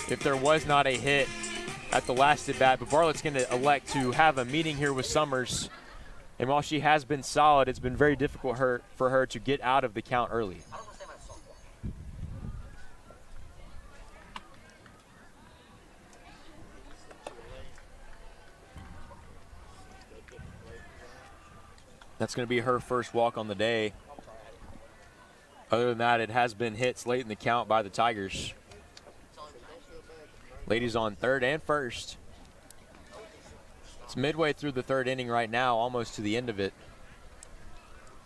if there was not a hit at the last at bat. But Bartlett's going to elect to have a meeting here with Summers. And while she has been solid, it's been very difficult for her to get out of the count early. That's going to be her first walk on the day. Other than that, it has been hits late in the count by the Tigers. Ladies on third and first. It's midway through the third inning right now, almost to the end of it.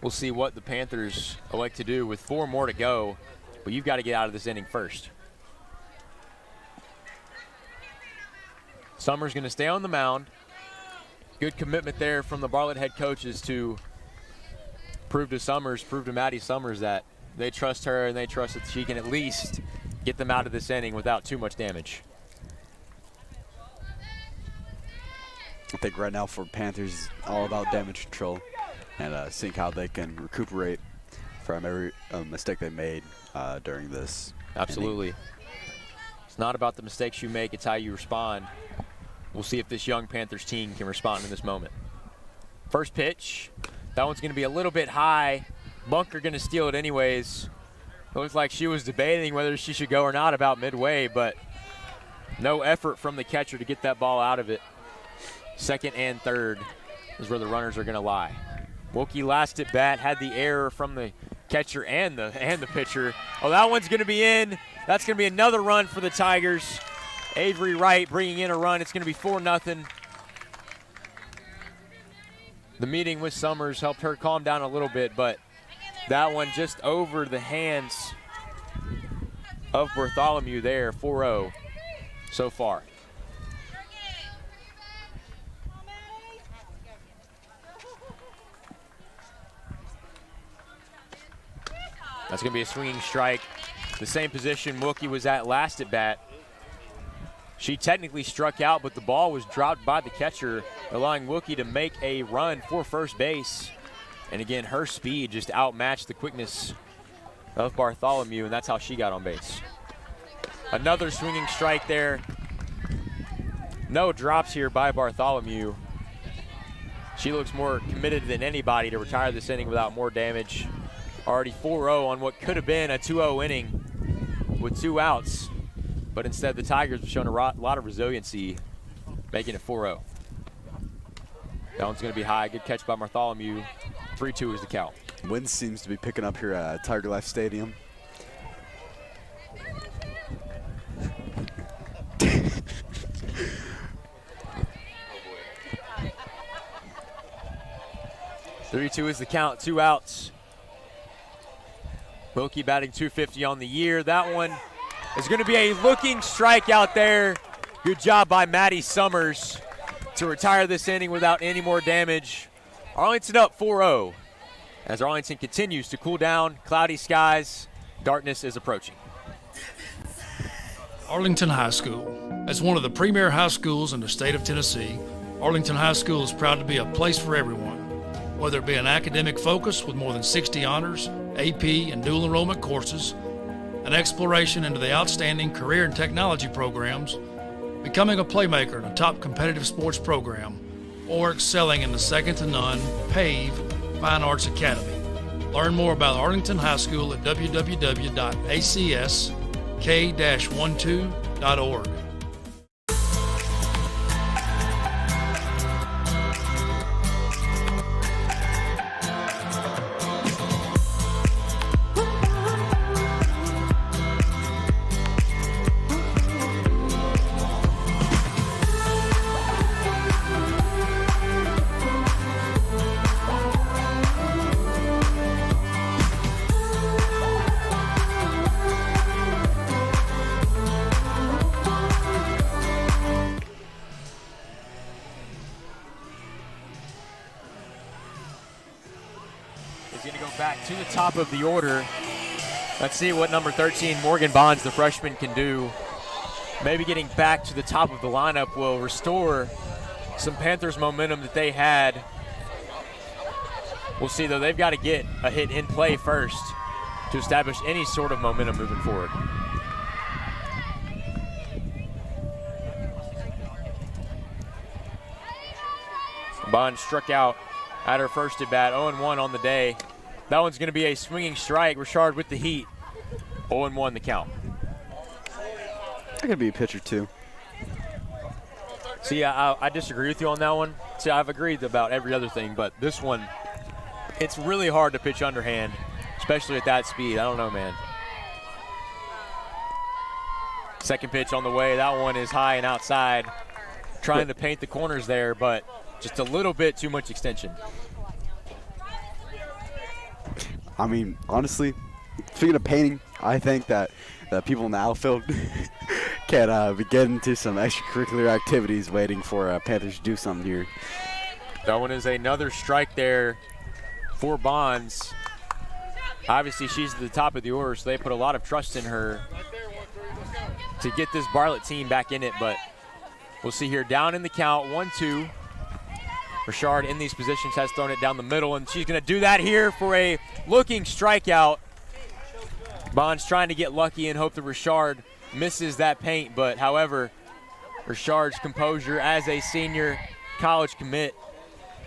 We'll see what the Panthers elect to do with 4 more to go, but you've got to get out of this inning first. Summers going to stay on the mound. Good commitment there from the Bartlett head coaches to prove to Maddie Summers that they trust her and they trust that she can at least get them out of this inning without too much damage. I think right now for Panthers, all about damage control and seeing how they can recuperate from every mistake they made during this Absolutely. inning. It's not about the mistakes you make, it's how you respond. We'll see if this young Panthers team can respond in this moment. First pitch. That one's going to be a little bit high. Bunker going to steal it anyways. It looks like she was debating whether she should go or not about midway, but no effort from the catcher to get that ball out of it. Second and third is where the runners are going to lie. Wilkie last at bat had the error from the catcher and the pitcher. Oh, that one's going to be in. That's going to be another run for the Tigers. Avery Wright bringing in a run. It's going to be 4-0. The meeting with Summers helped her calm down a little bit, but that one just over the hands of Bartholomew there, 4-0 so far. That's going to be a swinging strike. The same position Wilkie was at last at bat. She technically struck out, but the ball was dropped by the catcher, allowing Wilkie to make a run for first base. And again, her speed just outmatched the quickness of Bartholomew, and that's how she got on base. Another swinging strike there. No drops here by Bartholomew. She looks more committed than anybody to retire this inning without more damage. Already 4-0 on what could have been a 2-0 inning with 2 outs. But instead, the Tigers have shown a lot of resiliency, making it 4-0. That one's going to be high. Good catch by Bartholomew. 3-2 is the count. Wind seems to be picking up here at Tiger Life Stadium. Three-two is the count. 2 outs. Wilkie batting .250 on the year. That one is going to be a looking strike out there. Good job by Maddie Summers to retire this inning without any more damage. Arlington up 4-0 as Arlington continues to cool down. Cloudy skies, darkness is approaching. Arlington High School. As one of the premier high schools in the state of Tennessee, Arlington High School is proud to be a place for everyone. Whether it be an academic focus with more than 60 honors, AP, and dual enrollment courses, an exploration into the outstanding career and technology programs, becoming a playmaker in a top competitive sports program, or excelling in the second-to-none PAVE Fine Arts Academy. Learn more about Arlington High School at www.acsk-12.org. To the top of the order. Let's see what number 13, Morgan Bonds, the freshman, can do. Maybe getting back to the top of the lineup will restore some Panthers momentum that they had. We'll see, though. They've got to get a hit in play first to establish any sort of momentum moving forward. Bonds struck out at her first at bat, 0-1 on the day. That one's going to be a swinging strike. Richard with the heat. 0-1 the count. I could be a pitcher too. See, I disagree with you on that one. See, I've agreed about every other thing, but this one, it's really hard to pitch underhand, especially at that speed. I don't know, man. Second pitch on the way. That one is high and outside. Trying to paint the corners there, but just a little bit too much extension. I mean, honestly, speaking of painting, I think that the people in the outfield can be getting to some extracurricular activities waiting for Panthers to do something here. That one is another strike there for Bonds. Obviously, she's at the top of the order, so they put a lot of trust in her to get this Bartlett team back in it, but we'll see here. Down in the count, 1-2. Richard in these positions has thrown it down the middle, and she's going to do that here for a looking strikeout. Bonds trying to get lucky and hope that Richard misses that paint, but however, Richard's composure as a senior college commit,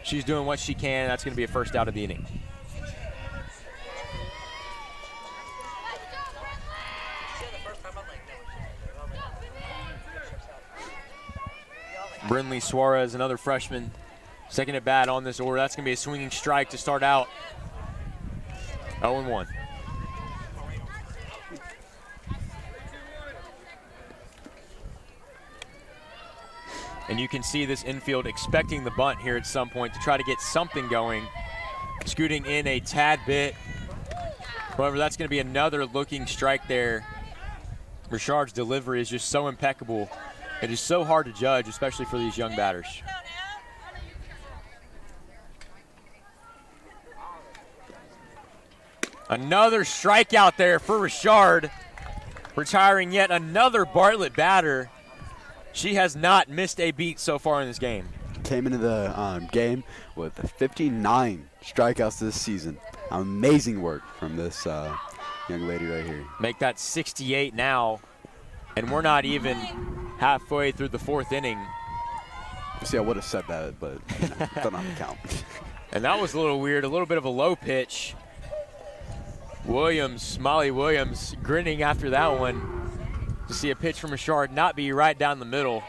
she's doing what she can. That's going to be a first out of the inning. Brinley Suarez, another freshman, second at bat on this order. That's going to be a swinging strike to start out. 0-1. And you can see this infield expecting the bunt here at some point to try to get something going. Scooting in a tad bit. However, that's going to be another looking strike there. Richard's delivery is just so impeccable. It is so hard to judge, especially for these young batters. Another strikeout there for Richard, retiring yet another Bartlett batter. She has not missed a beat so far in this game. Came into the game with 59 strikeouts this season. Amazing work from this young lady right here. Make that 68 now, and we're not even halfway through the 4th inning. See, I would have said that, but don't have to count. And that was a little weird, a little bit of a low pitch. Williams, Molly Williams, grinning after that one. To see a pitch from Richard not be right down the middle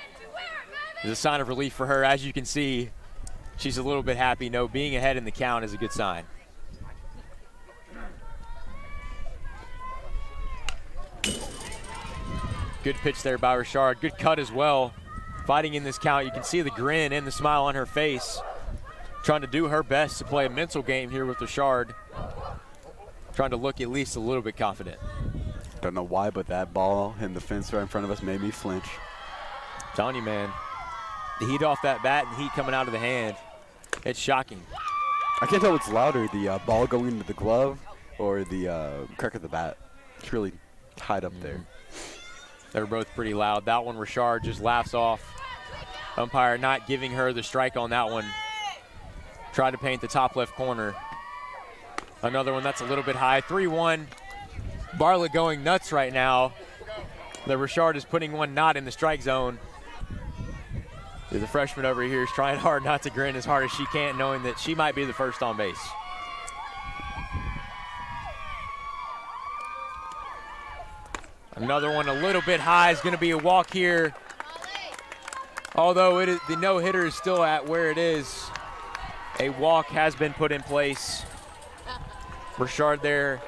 is a sign of relief for her. As you can see, she's a little bit happy. No, being ahead in the count is a good sign. Good pitch there by Richard. Good cut as well. Fighting in this count. You can see the grin and the smile on her face. Trying to do her best to play a mental game here with Richard. Trying to look at least a little bit confident. Don't know why, but that ball in the fence right in front of us made me flinch. I'm telling you, man. The heat off that bat and heat coming out of the hand. It's shocking. I can't tell what's louder, the ball going into the glove or the crack of the bat. It's really tied up there. They're both pretty loud. That one, Richard just laughs off. Umpire not giving her the strike on that one. Tried to paint the top left corner. Another one that's a little bit high. 3-1. Bartlett going nuts right now. The Richard is putting one not in the strike zone. The freshman over here is trying hard not to grin as hard as she can, knowing that she might be the first on base. Another one a little bit high is going to be a walk here. Although it is, the no-hitter is still at where it is. A walk has been put in place. Richard there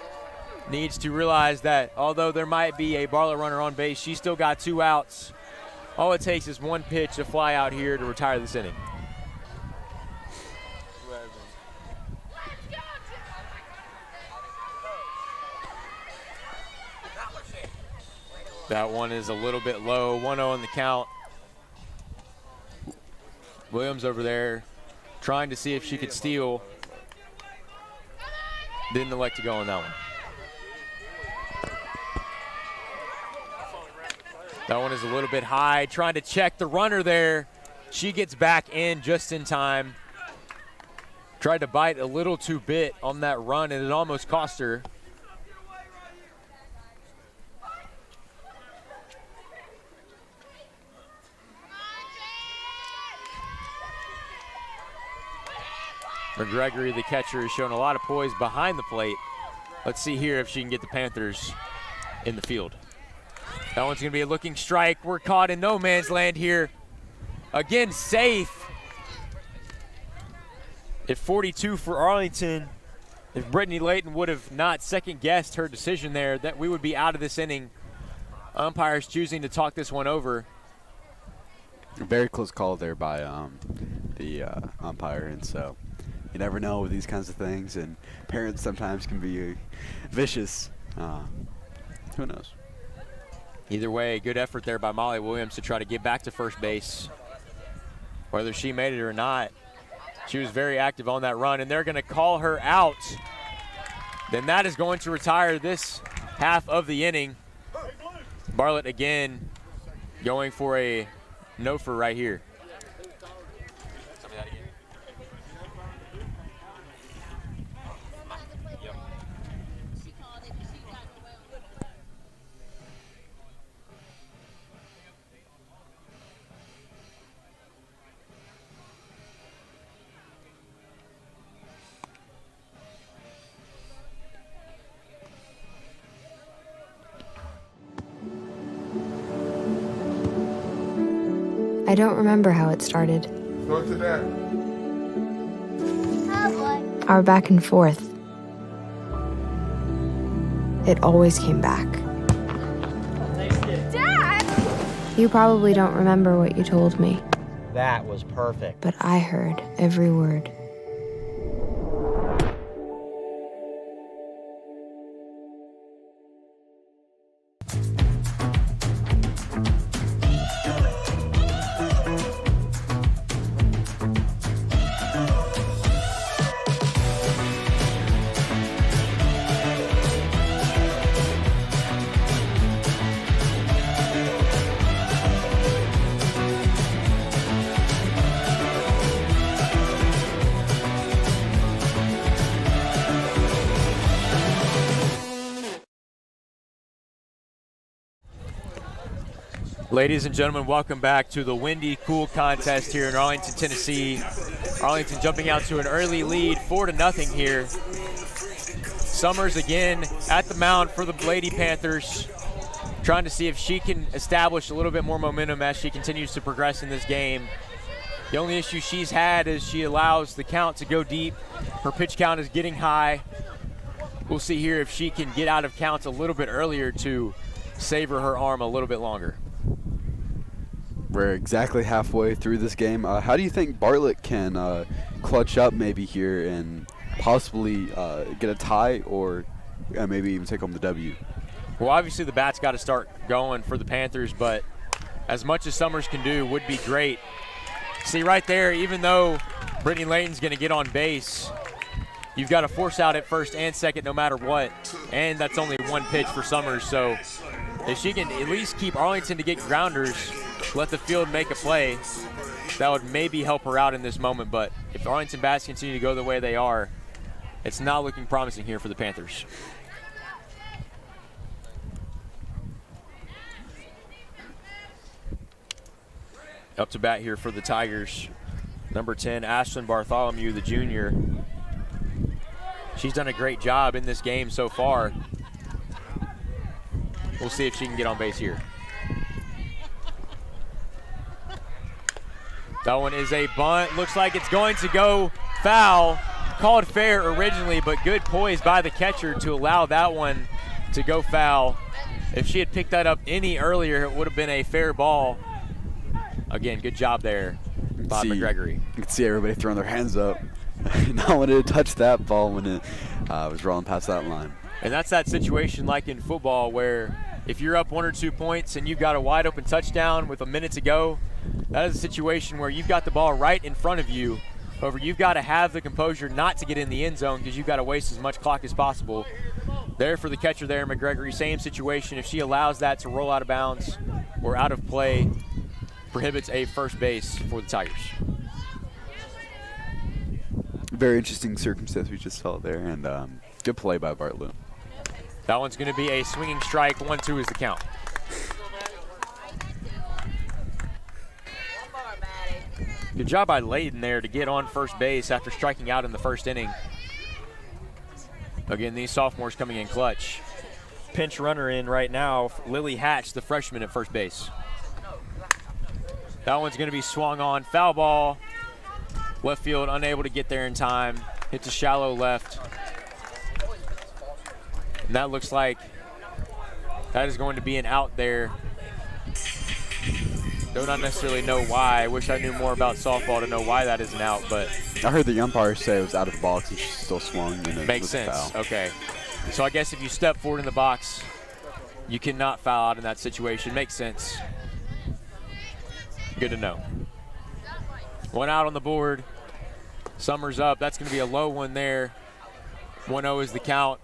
needs to realize that although there might be a Bartlett runner on base, she's still got 2 outs. All it takes is one pitch to fly out here to retire this inning. That one is a little bit low. 1-0 in the count. Williams over there trying to see if she could steal. Didn't elect to go on that one. That one is a little bit high, trying to check the runner there. She gets back in just in time. Tried to bite a little too bit on that run, and it almost cost her. McGregory, the catcher, has shown a lot of poise behind the plate. Let's see here if she can get the Panthers in the field. That one's going to be a looking strike. We're caught in no man's land here. Again, safe. At 42 for Arlington, if Brittany Layton would have not second-guessed her decision there, that we would be out of this inning. Umpires choosing to talk this one over. A very close call there by the umpire, and so you never know with these kinds of things, and parents sometimes can be vicious. Who knows? Either way, good effort there by Molly Williams to try to get back to first base. Whether she made it or not, she was very active on that run, and they're going to call her out. Then that is going to retire this half of the inning. Bartlett again going for a no-for right here. I don't remember how it started. Go to that. Our back and forth. it always came back. Dad! You probably don't remember what you told me, That was perfect. but I heard every word. Ladies and gentlemen, welcome back to the Windy Cool contest here in Arlington, Tennessee. Arlington jumping out to an early lead, 4-0 here. Summers again at the mound for the Lady Panthers, trying to see if she can establish a little bit more momentum as she continues to progress in this game. The only issue she's had is she allows the count to go deep. Her pitch count is getting high. We'll see here if she can get out of counts a little bit earlier to savor her arm a little bit longer. We're exactly halfway through this game. How do you think Bartlett can clutch up maybe here and possibly get a tie or maybe even take home the W? Well, obviously the bat's got to start going for the Panthers, but as much as Summers can do would be great. See right there, even though Brittany Layton's going to get on base, you've got to force out at first and second no matter what, and that's only one pitch for Summers. So if she can at least keep Arlington to get grounders, let the field make a play, that would maybe help her out in this moment. But if the Arlington bats continue to go the way they are, it's not looking promising here for the Panthers. Up to bat here for the Tigers, number 10, Ashlyn Bartholomew, the junior. She's done a great job in this game so far. We'll see if she can get on base here. That one is a bunt. Looks like it's going to go foul. Called fair originally, but good poise by the catcher to allow that one to go foul. If she had picked that up any earlier, it would have been a fair ball. Again, good job there, Bob McGregory. You can see everybody throwing their hands up. Not wanting to touch that ball when it was rolling past that line. And that's that situation like in football where if you're up 1 or 2 points and you've got a wide open touchdown with a minute to go, that is a situation where you've got the ball right in front of you. However, you've got to have the composure not to get in the end zone because you've got to waste as much clock as possible. There for the catcher there, McGregory, same situation. If she allows that to roll out of bounds or out of play, prohibits a first base for the Tigers. Very interesting circumstance we just saw there, and good play by Bartlett. That one's going to be a swinging strike. 1-2 is the count. Good job by Layden there to get on first base after striking out in the first inning. Again, these sophomores coming in clutch. Pinch runner in right now, Lily Hatch, the freshman at first base. That one's going to be swung on. Foul ball. Left field unable to get there in time. Hits a shallow left. And that looks like that is going to be an out there. Do not necessarily know why. I wish I knew more about softball to know why that is an out, but I heard the umpire say it was out of the box and she still swung. And it makes was sense. a foul. Okay. So I guess if you step forward in the box, you cannot foul out in that situation. Makes sense. Good to know. One out on the board. Summers up. That's going to be a low one there. 1-0 is the count.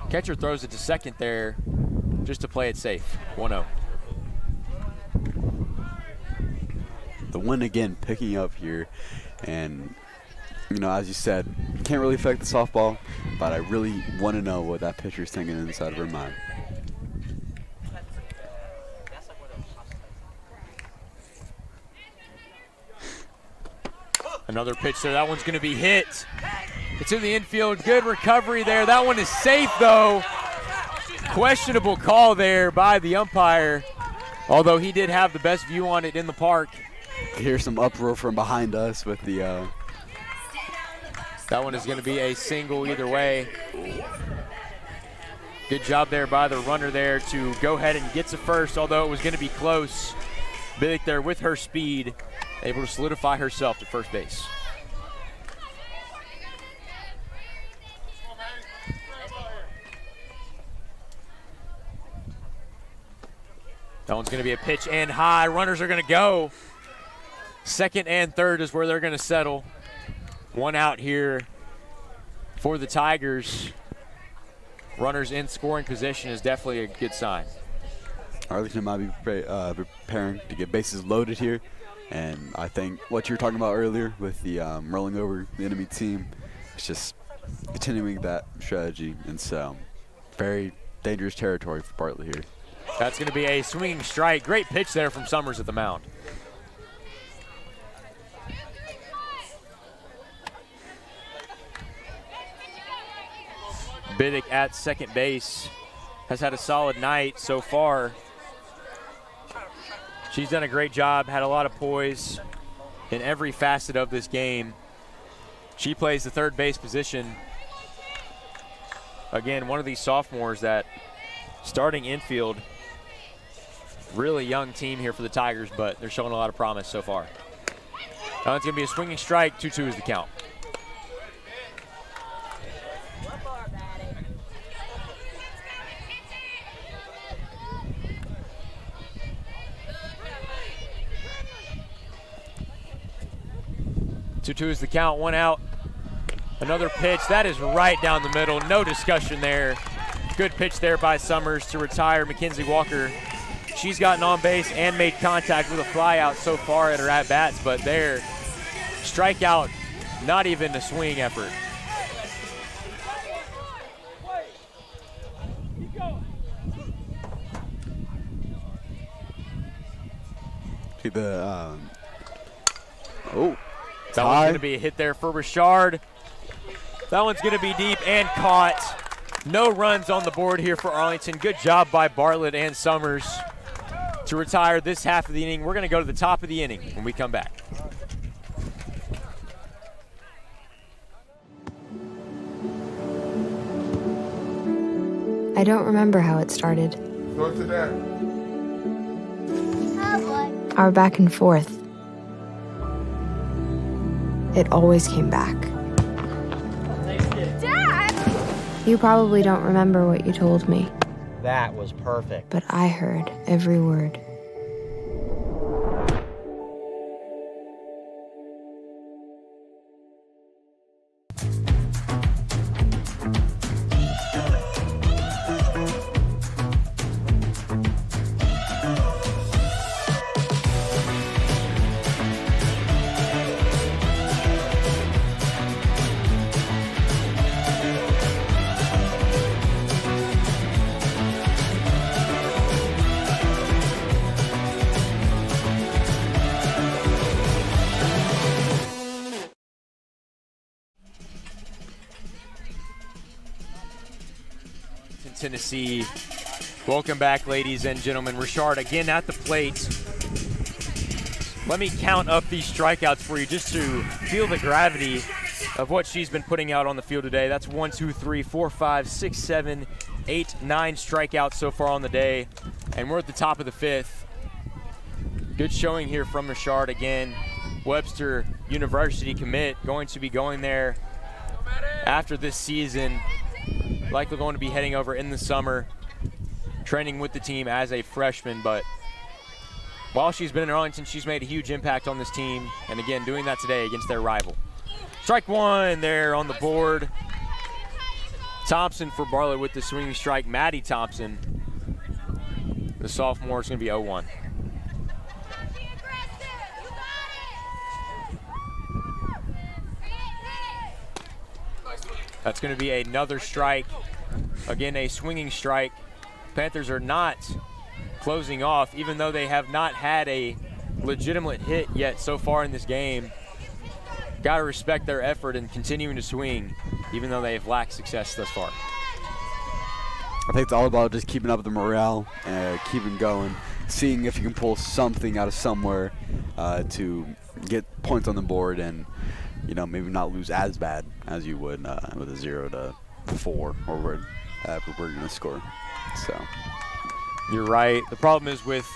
Catcher throws it to second there just to play it safe. 1-0. The wind again picking up here, and you know, as you said, can't really affect the softball, but I really want to know what that pitcher's thinking inside of her mind. Another pitch there. That one's going to be hit. It's in the infield. Good recovery there. That one is safe, though. Questionable call there by the umpire, although he did have the best view on it in the park. Here's some uproar from behind us with the that one is going to be a single either way. Good job there by the runner there to go ahead and get to first, although it was going to be close. Biddick there with her speed, able to solidify herself to first base. That one's going to be a pitch and high. Runners are going to go. Second and third is where they're going to settle. One out here for the Tigers. Runners in scoring position is definitely a good sign. Arlington might be preparing to get bases loaded here. And I think what you were talking about earlier with the rolling over the enemy team, it's just continuing that strategy. And so very dangerous territory for Bartlett here. That's going to be a swinging strike. Great pitch there from Summers at the mound. Biddick at second base has had a solid night so far. She's done a great job, had a lot of poise in every facet of this game. She plays the third base position. Again, one of these sophomores that starting infield. Really young team here for the Tigers, but they're showing a lot of promise so far. Now it's going to be a swinging strike. 2-2 is the count. Two is the count, one out. Another pitch, that is right down the middle, no discussion there. Good pitch there by Summers to retire Mackenzie Walker. She's gotten on base and made contact with a fly out so far at her at-bats, but there, strikeout, not even a swing effort. See the, That one's going to be a hit there for Richard. That one's going to be deep and caught. No runs on the board here for Arlington. Good job by Bartlett and Summers to retire this half of the inning. We're going to go to the top of the inning when we come back. I don't remember how it started. Go to that. Our back and forth. It always came back. Dad! You probably don't remember what you told me, That was perfect. but I heard every word. Tennessee. Welcome back, ladies and gentlemen. Richard again at the plate. Let me count up these strikeouts for you just to feel the gravity of what she's been putting out on the field today. That's 1, 2, 3, 4, 5, 6, 7, 8, 9 strikeouts so far on the day. And we're at the top of the fifth. Good showing here from Richard again. Webster University commit, going to be going there after this season. Likely going to be heading over in the summer, training with the team as a freshman. But while she's been in Arlington, she's made a huge impact on this team. And again, doing that today against their rival. Strike one there on the board. Thompson for Bartlett with the swinging strike. Maddie Thompson, the sophomore, is going to be 0-1. That's going to be another strike. Again, a swinging strike. Panthers are not closing off, even though they have not had a legitimate hit yet so far in this game. Got to respect their effort in continuing to swing, even though they have lacked success thus far. I think it's all about just keeping up the morale, keeping going, seeing if you can pull something out of somewhere to get points on the board and, you know, maybe not lose as bad as you would with a 0-4 or we're going to score. So you're right. The problem is with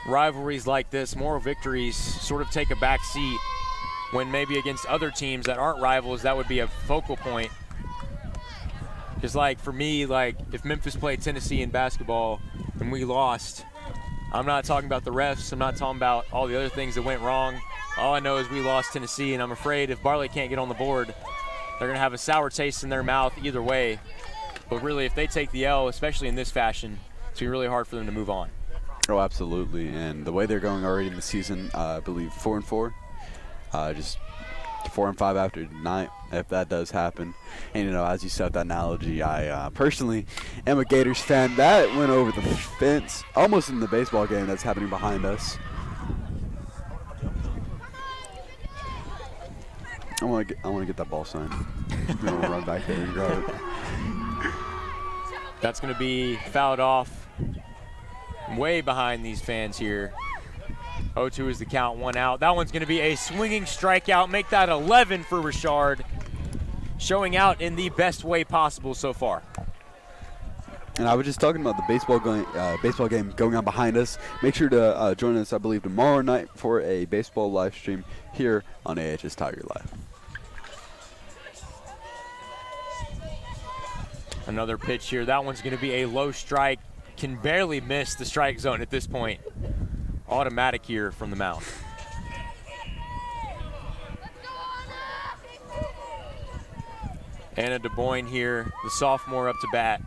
rivalries like this, moral victories sort of take a back seat when maybe against other teams that aren't rivals, that would be a focal point. Because, like, for me, like, if Memphis played Tennessee in basketball and we lost, I'm not talking about the refs. I'm not talking about all the other things that went wrong. All I know is we lost Tennessee, and I'm afraid if Bartlett can't get on the board, they're going to have a sour taste in their mouth either way. But really, if they take the L, especially in this fashion, it's going to be really hard for them to move on. Oh, absolutely. And the way they're going already in the season, I believe 4-4, just 4-5 after tonight, if that does happen. And, you know, as you said that analogy, I personally am a Gators fan. That went over the fence, almost in the baseball game that's happening behind us. I want to get that ball signed. I'm going to run back there and grab it. That's going to be fouled off way behind these fans here. 0-2 is the count, 1 out. That one's going to be a swinging strikeout. Make that 11 for Richard. Showing out in the best way possible so far. And I was just talking about the baseball game going on behind us. Make sure to join us, I believe, tomorrow night for a baseball live stream here on AHS Tiger Live. Another pitch here. That one's going to be a low strike. Can barely miss the strike zone at this point. Automatic here from the mound. Anna DeBoyne here, the sophomore up to bat.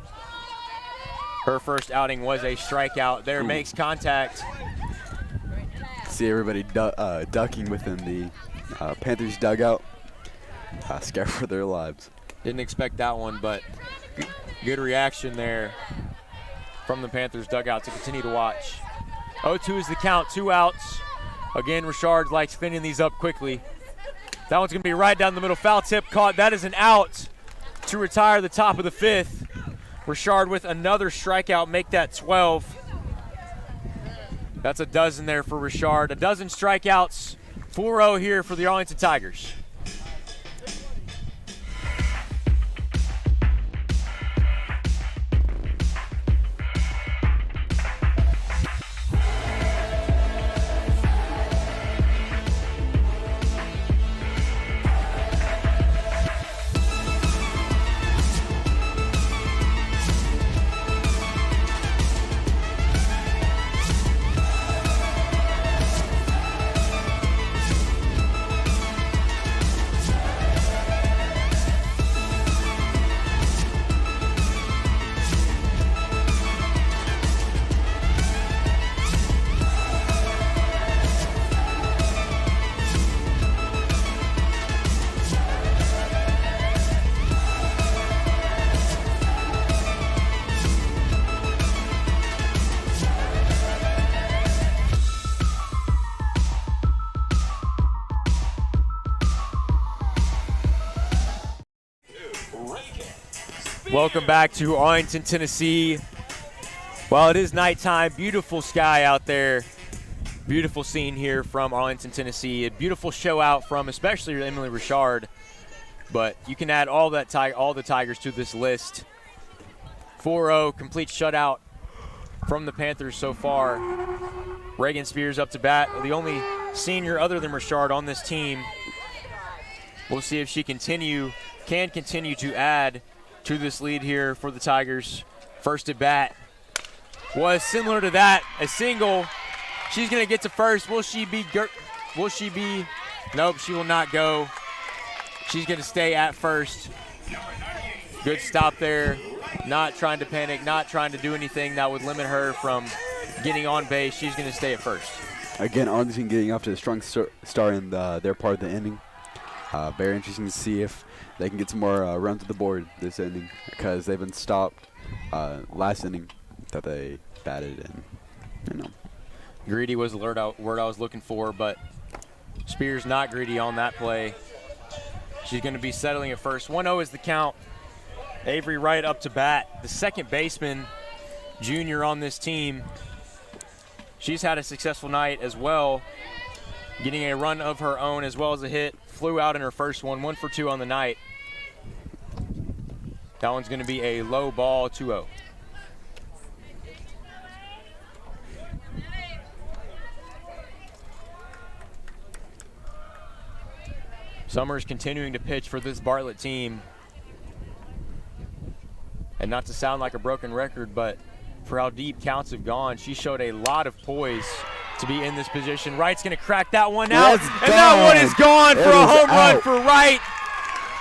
Her first outing was a strikeout. There, makes contact. See everybody ducking within the Panthers dugout. Scared for their lives. Didn't expect that one, but good reaction there from the Panthers dugout to continue to watch. 0-2 is the count, 2 outs. Again, Richard likes thinning these up quickly. That one's going to be right down the middle. Foul tip caught. That is an out to retire the top of the 5th. Richard with another strikeout, make that 12. That's a dozen there for Richard. A dozen strikeouts, 4-0 here for the Arlington Tigers. Welcome back to Arlington, Tennessee. Well, it is nighttime. Beautiful sky out there. Beautiful scene here from Arlington, Tennessee. A beautiful show out from especially Emily Richard. But you can add all the Tigers to this list. 4-0, complete shutout from the Panthers so far. Reagan Spears up to bat, the only senior other than Richard on this team. We'll see if she can continue to add to this lead here for the Tigers. First at bat was similar to that, a single. She's going to get to first. Will she be? Nope, she will not go. She's going to stay at first. Good stop there. Not trying to panic, not trying to do anything that would limit her from getting on base. She's going to stay at first. Again, Arlington getting off to a strong start in their part of the inning. Very interesting to see if they can get some more runs to the board this inning, because they've been stopped last inning that they batted in. You know, greedy was the word I was looking for, but Spears not greedy on that play. She's going to be settling at first. 1-0 is the count. Avery Wright up to bat, the second baseman, junior on this team. She's had a successful night as well, getting a run of her own as well as a hit. Flew out in her first one, 1 for 2 on the night. That one's going to be a low ball, 2-0. Summers continuing to pitch for this Bartlett team. And not to sound like a broken record, but for how deep counts have gone, she showed a lot of poise to be in this position. Wright's going to crack that one out, and that one is gone for a home run for Wright.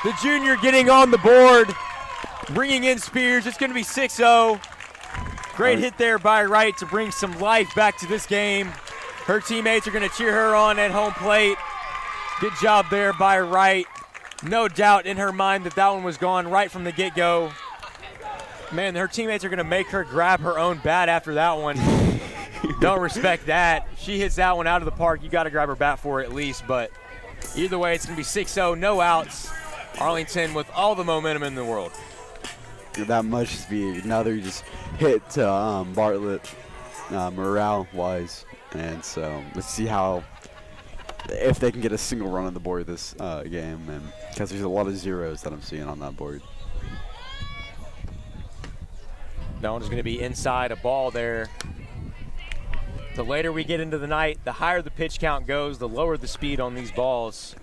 The junior getting on the board, bringing in Spears. It's going to be 6-0. Great hit there by Wright to bring some life back to this game. Her teammates are going to cheer her on at home plate. Good job there by Wright. No doubt in her mind that that one was gone right from the get-go. Man, her teammates are going to make her grab her own bat after that one. Don't respect that. She hits that one out of the park. You got to grab her bat for it at least. But either way, it's going to be 6-0, no outs. Arlington with all the momentum in the world. That must just be another just hit to Bartlett morale-wise. And so let's see how, if they can get a single run on the board this game, and because there's a lot of zeros that I'm seeing on that board. That one's going to be inside a ball there. The later we get into the night, the higher the pitch count goes, the lower the speed on these balls.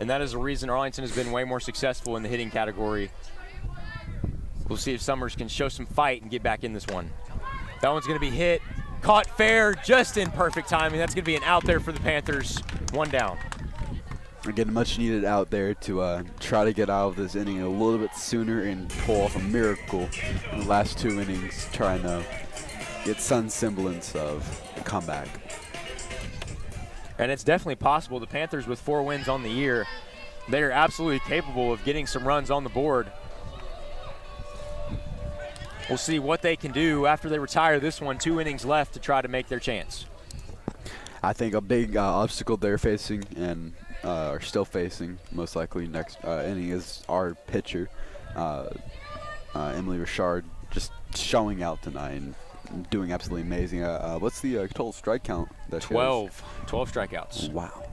And that is the reason Arlington has been way more successful in the hitting category. We'll see if Summers can show some fight and get back in this one. That one's going to be hit, caught fair, just in perfect timing. That's going to be an out there for the Panthers. One down. Again, much needed out there to try to get out of this inning a little bit sooner and pull off a miracle in the last 2 innings, trying to get some semblance of a comeback. And it's definitely possible. The Panthers, with 4 wins on the year, they are absolutely capable of getting some runs on the board. We'll see what they can do after they retire this one. 2 innings left to try to make their chance. I think a big obstacle they're facing and are still facing, most likely next inning, is our pitcher, Emily Richard, just showing out tonight and doing absolutely amazing. What's the total strike count? That 12 strikeouts. Wow.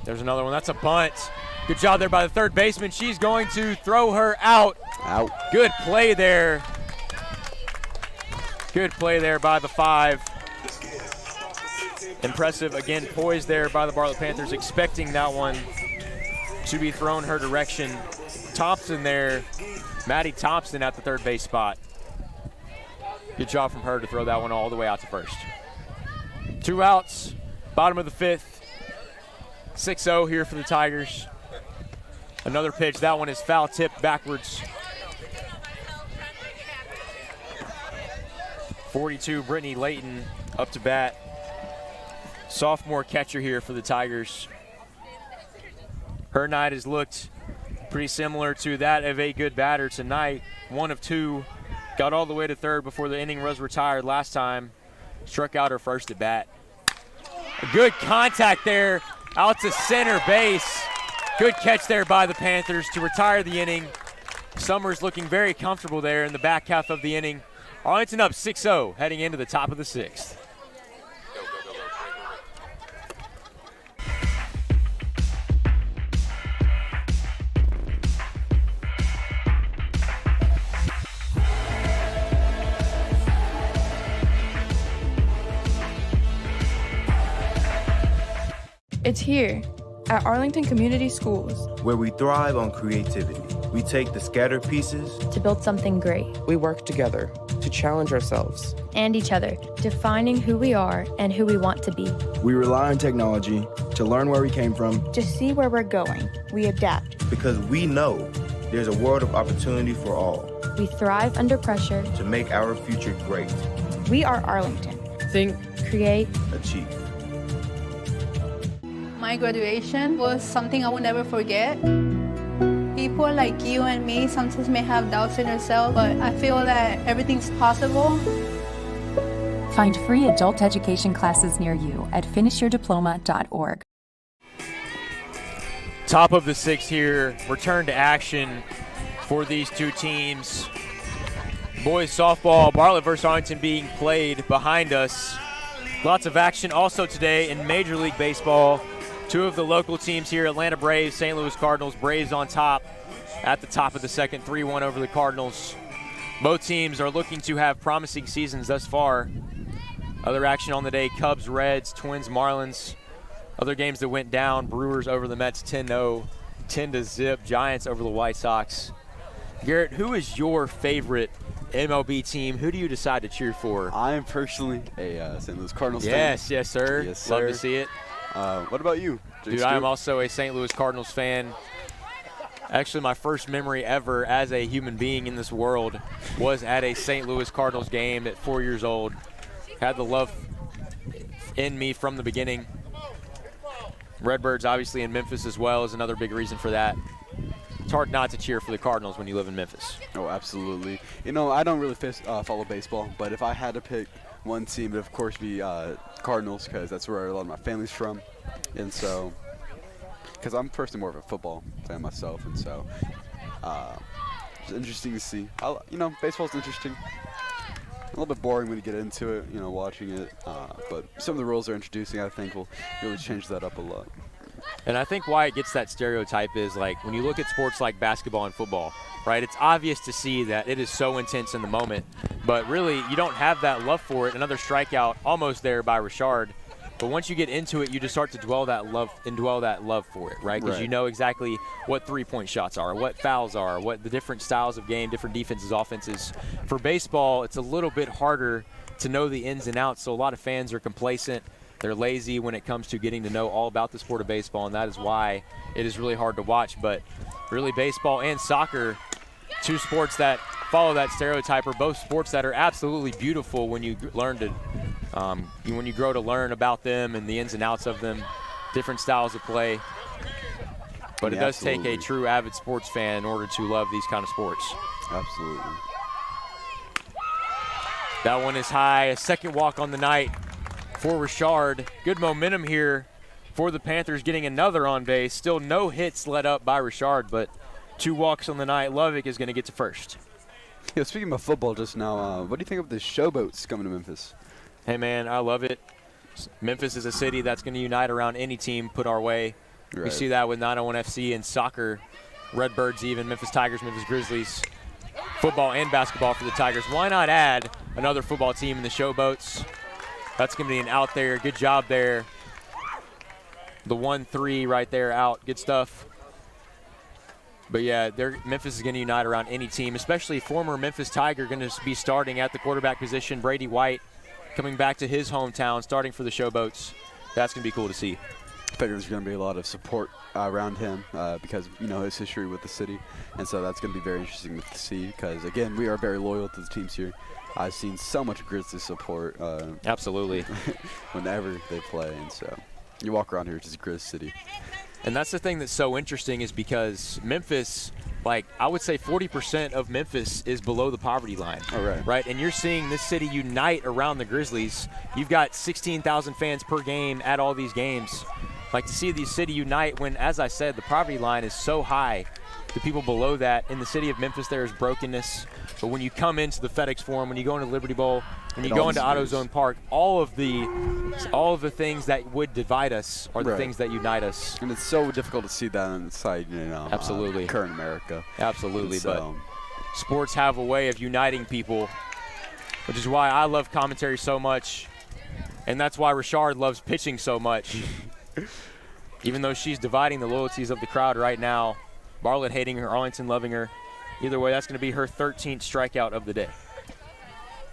There's another one. That's a bunt. Good job there by the third baseman. She's going to throw her out. Out. Good play there. Good play there by the 5. Impressive, again, poised there by the Bartlett Panthers, expecting that one to be thrown her direction. Thompson there, Maddie Thompson at the third base spot. Good job from her to throw that one all the way out to first. 2 outs, bottom of the 5th. 6-0 here for the Tigers. Another pitch, that one is foul tipped backwards. 42, Brittany Layton up to bat. Sophomore catcher here for the Tigers. Her night has looked pretty similar to that of a good batter tonight. 1 of 2, got all the way to third before the inning was retired last time. Struck out her first at bat. A good contact there out to center base. Good catch there by the Panthers to retire the inning. Summers looking very comfortable there in the back half of the inning. Arlington up 6-0 heading into the top of the 6th. It's here at Arlington Community Schools, where we thrive on creativity. We take the scattered pieces to build something great. We work together to challenge ourselves And each other, defining who we are and who we want to be. We rely on technology to learn where we came from, To see where we're going, we adapt. because we know there's a world of opportunity for all We thrive under pressure. to make our future great. We are Arlington. Think, Create. Achieve. My graduation was something I will never forget. People like you and me sometimes may have doubts in yourself, but I feel that everything's possible. Find free adult education classes near you at finishyourdiploma.org. Top of the 6th here, return to action for these 2 teams. Boys softball, Bartlett versus Arlington being played behind us. Lots of action also today in Major League Baseball. 2 of the local teams here, Atlanta Braves, St. Louis Cardinals. Braves on top, at the top of the second, 3-1 over the Cardinals. Both teams are looking to have promising seasons thus far. Other action on the day, Cubs, Reds, Twins, Marlins. Other games that went down, Brewers over the Mets 10-0, 10-0, Giants over the White Sox. Garrett, who is your favorite MLB team? Who do you decide to cheer for? I am personally a St. Louis Cardinals fan. Yes, sir. Yes, sir. Love to see it. What about you, Jake Dude, Stewart? I am also a St. Louis Cardinals fan. Actually, my first memory ever as a human being in this world was at a St. Louis Cardinals game at 4 years old. Had the love in me from the beginning. Redbirds obviously in Memphis as well is another big reason for that. It's hard not to cheer for the Cardinals when you live in Memphis. Oh, absolutely. You know, I don't really follow baseball, but if I had to pick one team, it would of course be Cardinals, because that's where a lot of my family's from. And so, because I'm personally more of a football fan myself, and so it's interesting to see. You know, baseball's interesting. A little bit boring when you get into it, you know, watching it. But some of the rules they're introducing, I think, will really change that up a lot. And I think why it gets that stereotype is, like, when you look at sports like basketball and football, right, it's obvious to see that it is so intense in the moment. But really, you don't have that love for it. Another strikeout almost there by Richard. But once you get into it, you just start to dwell that love for it, right? Because you know exactly what three-point shots are, what fouls are, what the different styles of game, different defenses, offenses. For baseball, it's a little bit harder to know the ins and outs, so a lot of fans are complacent. They're lazy when it comes to getting to know all about the sport of baseball, and that is why it is really hard to watch. But really, baseball and soccer, two sports that follow that stereotype, are both sports that are absolutely beautiful when you learn to when you grow to learn about them and the ins and outs of them, different styles of play. But it does take a true avid sports fan in order to love these kind of sports. Absolutely. That one is high. A second walk on the night for Richard. Good momentum here for the Panthers, getting another on base. Still no hits let up by Richard, but 2 walks on the night. Lovick is going to get to first. Yeah, speaking of football just now, what do you think of the showboats coming to Memphis? Hey, man, I love it. Memphis is a city that's going to unite around any team put our way. Right. We see that with 901 FC and soccer, Redbirds even, Memphis Tigers, Memphis Grizzlies, football and basketball for the Tigers. Why not add another football team in the showboats? That's going to be an out there. Good job there. The 1-3 right there out. Good stuff. But, yeah, Memphis is going to unite around any team, especially former Memphis Tiger going to be starting at the quarterback position. Brady White coming back to his hometown, starting for the showboats. That's going to be cool to see. I figure there's going to be a lot of support around him because, you know, his history with the city. And so that's going to be very interesting to see because, again, we are very loyal to the teams here. I've seen so much Grizzlies support. Absolutely. Whenever they play. And so you walk around here, it's just Grizz City. And that's the thing that's so interesting is because Memphis, like, I would say 40% of Memphis is below the poverty line. Oh, right. Right? And you're seeing this city unite around the Grizzlies. You've got 16,000 fans per game at all these games. Like, to see the city unite when, as I said, the poverty line is so high. The people below that, in the city of Memphis, there is brokenness. But when you come into the FedEx Forum, when you go into Liberty Bowl, when you go into AutoZone Park, all of the things that would divide us are the things that unite us. And it's so difficult to see that inside, you know, absolutely, current America. Absolutely, but sports have a way of uniting people, which is why I love commentary so much, and that's why Richard loves pitching so much. Even though she's dividing the loyalties of the crowd right now, Bartlett hating her, Arlington loving her. Either way, that's going to be her 13th strikeout of the day.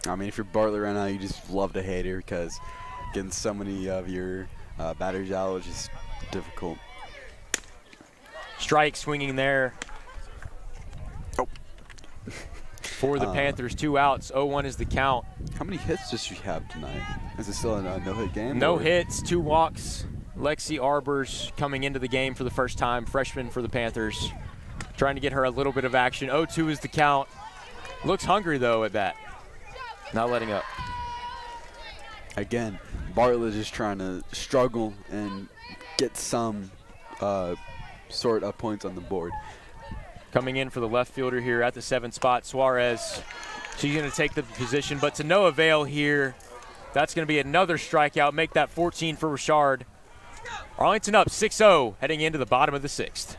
I mean, if you're Bartlett right now, you just love to hate her because getting so many of your batters out is just difficult. Strike swinging there. Oh. For the Panthers, 2 outs, 0-1 is the count. How many hits does she have tonight? Is it still a no-hit game? No hits, 2 walks. Lexi Arbors coming into the game for the first time, freshman for the Panthers. Trying to get her a little bit of action. 0-2 is the count. Looks hungry, though, at bat. Not letting up. Again, Bartlett is trying to struggle and get some sort of points on the board. Coming in for the left fielder here at the 7th spot, Suarez. She's going to take the position, but to no avail here. That's going to be another strikeout, make that 14 for Richard. Arlington up 6-0, heading into the bottom of the 6th.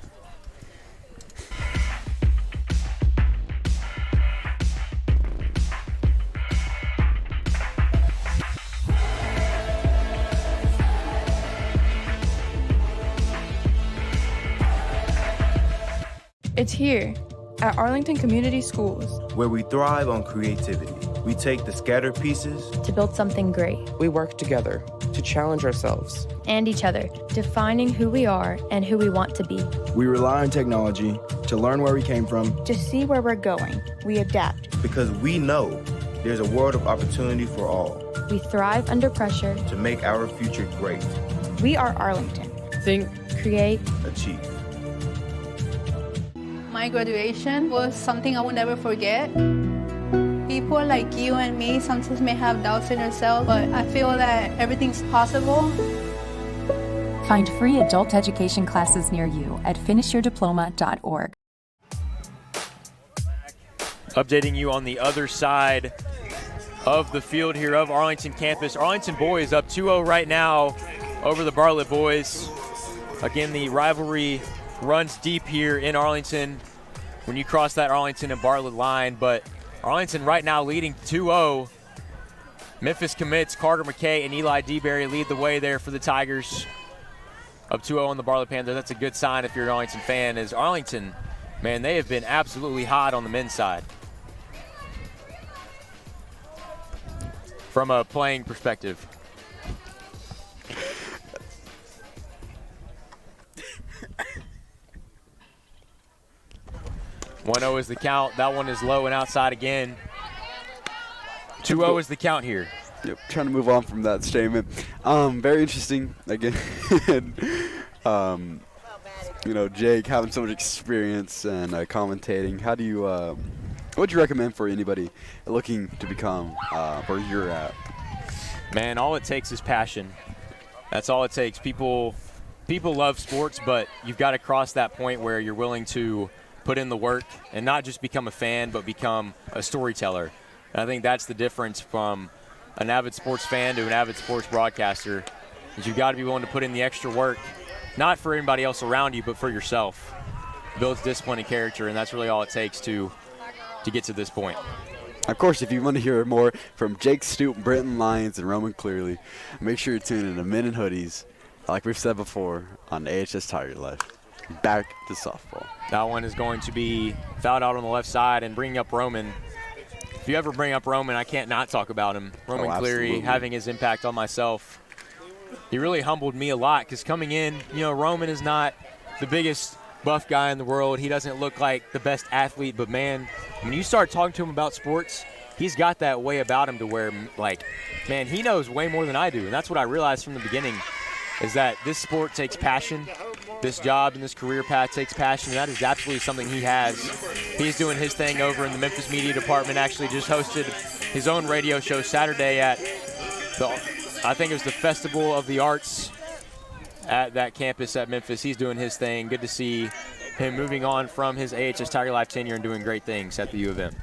It's here, at Arlington Community Schools, where we thrive on creativity. We take the scattered pieces to build something great. We work together to challenge ourselves And each other, defining who we are and who we want to be. We rely on technology to learn where we came from, To see where we're going, we adapt. because we know there's a world of opportunity for all We thrive under pressure, to make our future great. We are Arlington. think create, Achieve. My graduation was something I will never forget. People like you and me sometimes may have doubts in yourself, but I feel that everything's possible. Find free adult education classes near you at finishyourdiploma.org. Updating you on the other side of the field here of Arlington campus. Arlington boys up 2-0 right now over the Bartlett boys. Again, the rivalry runs deep here in Arlington when you cross that Arlington and Bartlett line, but Arlington right now leading 2-0. Memphis commits Carter McKay and Eli DeBerry lead the way there for the Tigers. Up 2-0 on the Bartlett Panthers. That's a good sign if you're an Arlington fan, as Arlington, man, they have been absolutely hot on the men's side. From a playing perspective. "1-0 is the count. That one is low and outside again. 2-0 is the count here. Yep, trying to move on from that statement. Very interesting again. Jake having so much experience and commentating. How do you, what would you recommend for anybody looking to become where you're at? Man, all it takes is passion. That's all it takes. People love sports, but you've got to cross that point where you're willing to put in the work and not just become a fan, but become a storyteller. And I think that's the difference from an avid sports fan to an avid sports broadcaster, is you've got to be willing to put in the extra work, not for anybody else around you, but for yourself. Builds discipline and character, and that's really all it takes to get to this point. Of course, if you want to hear more from Jake Stoop, Brenton Lyons, and Roman Clearly, make sure you tune in to Men in Hoodies, like we've said before, on AHS Tiger Life. Back to softball. That one is going to be fouled out on the left side, and bringing up Roman. If you ever bring up Roman, I can't not talk about him. Roman Cleary having his impact on myself. He really humbled me a lot, because coming in, Roman is not the biggest buff guy in the world. He doesn't look like the best athlete, but man, when you start talking to him about sports, he's got that way about him to where, man, he knows way more than I do. And that's what I realized from the beginning, is that this sport takes passion. This job and this career path takes passion, and that is absolutely something he has. He's doing his thing over in the Memphis Media Department. Actually just hosted his own radio show Saturday at I think it was the Festival of the Arts at that campus at Memphis. He's doing his thing. Good to see him moving on from his AHS Tiger Life tenure and doing great things at the U of M.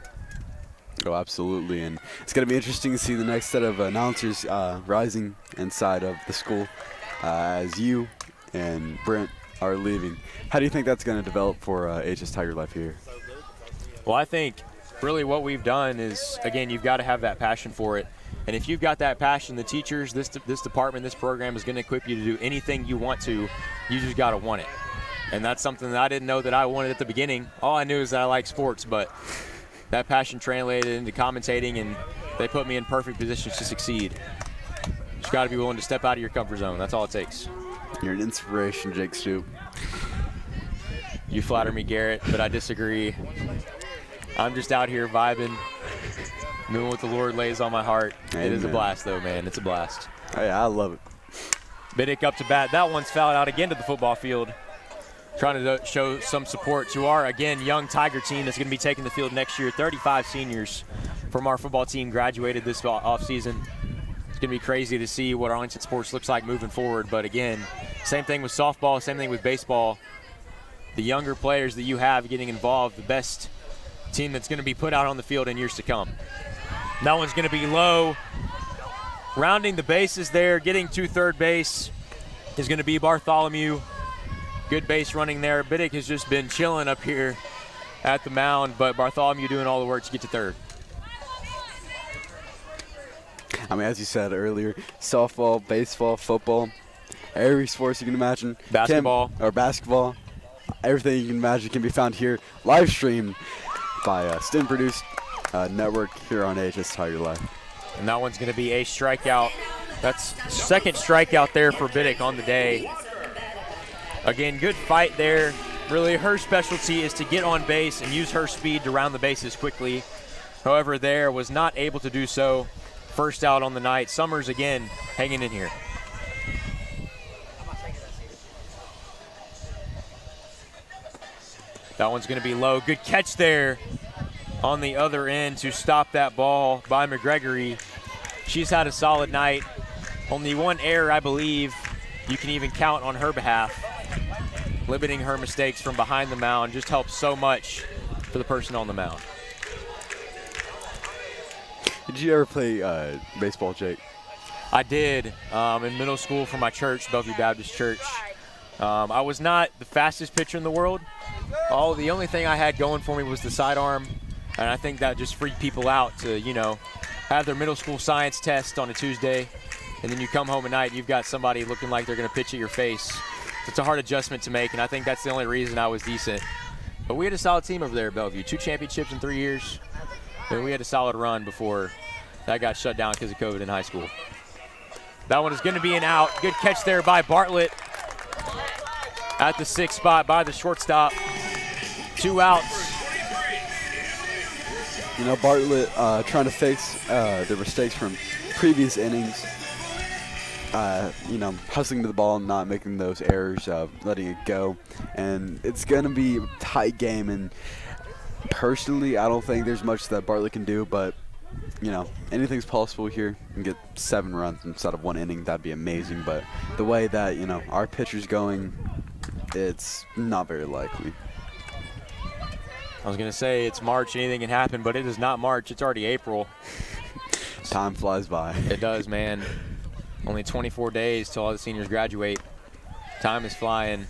Oh, absolutely. And it's going to be interesting to see the next set of announcers rising inside of the school as you and Brent are leaving. How do you think that's going to develop for AHS Tiger Life here? Well, I think really what we've done is, again, you've got to have that passion for it. And if you've got that passion, the teachers, this department, this program is going to equip you to do anything you want to. You just got to want it. And that's something that I didn't know that I wanted at the beginning. All I knew is that I like sports, but that passion translated into commentating, and they put me in perfect positions to succeed. Just got to be willing to step out of your comfort zone. That's all it takes. You're an inspiration, Jake Stoop. You flatter me, Garrett, but I disagree. I'm just out here vibing, doing what the Lord lays on my heart. Amen. It is a blast, though, man. It's a blast. Oh, yeah, I love it. Biddick up to bat. That one's fouled out again to the football field. Trying to show some support to our, again, young Tiger team that's going to be taking the field next year. 35 seniors from our football team graduated this offseason. It's going to be crazy to see what Arlington sports looks like moving forward. But, again, same thing with softball, same thing with baseball. The younger players that you have getting involved, the best team that's going to be put out on the field in years to come. That one's going to be low. Rounding the bases there, getting to third base is going to be Bartholomew. Good base running there. Biddick has just been chilling up here at the mound, but Bartholomew doing all the work to get to third. I mean, as you said earlier, softball, baseball, football, every sports you can imagine. Basketball. Basketball. everything you can imagine can be found here, live streamed by STEM Produced Network here on AHS Tiger Live. And that one's going to be a strikeout. That's second strikeout there for Biddick on the day. Again, good fight there. Really, her specialty is to get on base and use her speed to round the bases quickly. However, there was not able to do so. First out on the night. Summers again hanging in here. That one's going to be low. Good catch there on the other end to stop that ball by McGregory. She's had a solid night. Only one error, I believe, you can even count on her behalf. Limiting her mistakes from behind the mound just helps so much for the person on the mound. Did you ever play baseball, Jake? I did in middle school for my church, Bellevue Baptist Church. I was not the fastest pitcher in the world. The only thing I had going for me was the sidearm, and I think that just freaked people out to, have their middle school science test on a Tuesday, and then you come home at night and you've got somebody looking like they're going to pitch at your face. It's a hard adjustment to make, and I think that's the only reason I was decent. But we had a solid team over there at Bellevue. 2 championships in 3 years, and we had a solid run before that got shut down because of COVID in high school. That one is going to be an out. Good catch there by Bartlett at the 6th spot by the shortstop. 2 outs. Bartlett trying to fix the mistakes from previous innings. Hustling to the ball and not making those errors, letting it go. And it's going to be a tight game. And personally, I don't think there's much that Bartlett can do. But, anything's possible here. You can get 7 runs instead of 1 inning. That'd be amazing. But the way that, our pitcher's going, it's not very likely. I was going to say it's March, anything can happen, but it is not March. It's already April. Time flies by. It does, man. Only 24 days till all the seniors graduate. Time is flying.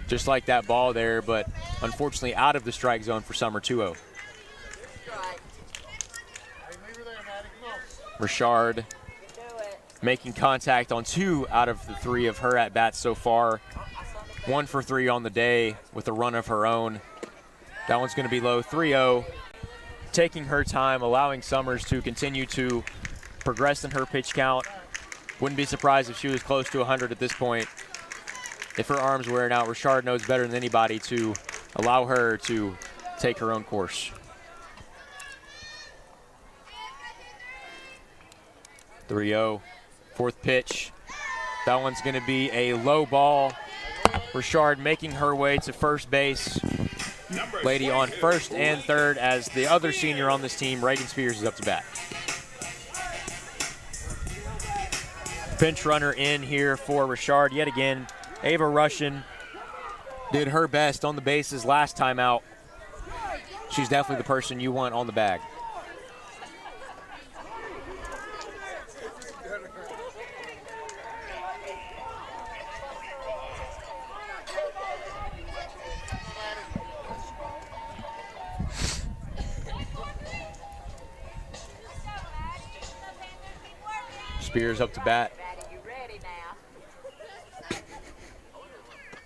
Just like that ball there, but unfortunately out of the strike zone for Summer. 2-0. Richard making contact on 2 out of the 3 of her at-bats so far. 1 for 3 on the day with a run of her own. That one's going to be low. 3-0. Taking her time, allowing Summers to continue to progress in her pitch count. Wouldn't be surprised if she was close to 100 at this point. If her arm's wearing out, Richard knows better than anybody to allow her to take her own course. 3-0. 4th pitch. That one's going to be a low ball. Richard making her way to first base. Lady on 1st and 3rd as the other senior on this team, Reagan Spears, is up to bat. Pinch runner in here for Richard yet again. Ava Russian did her best on the bases last time out. She's definitely the person you want on the bag. Spears up to bat.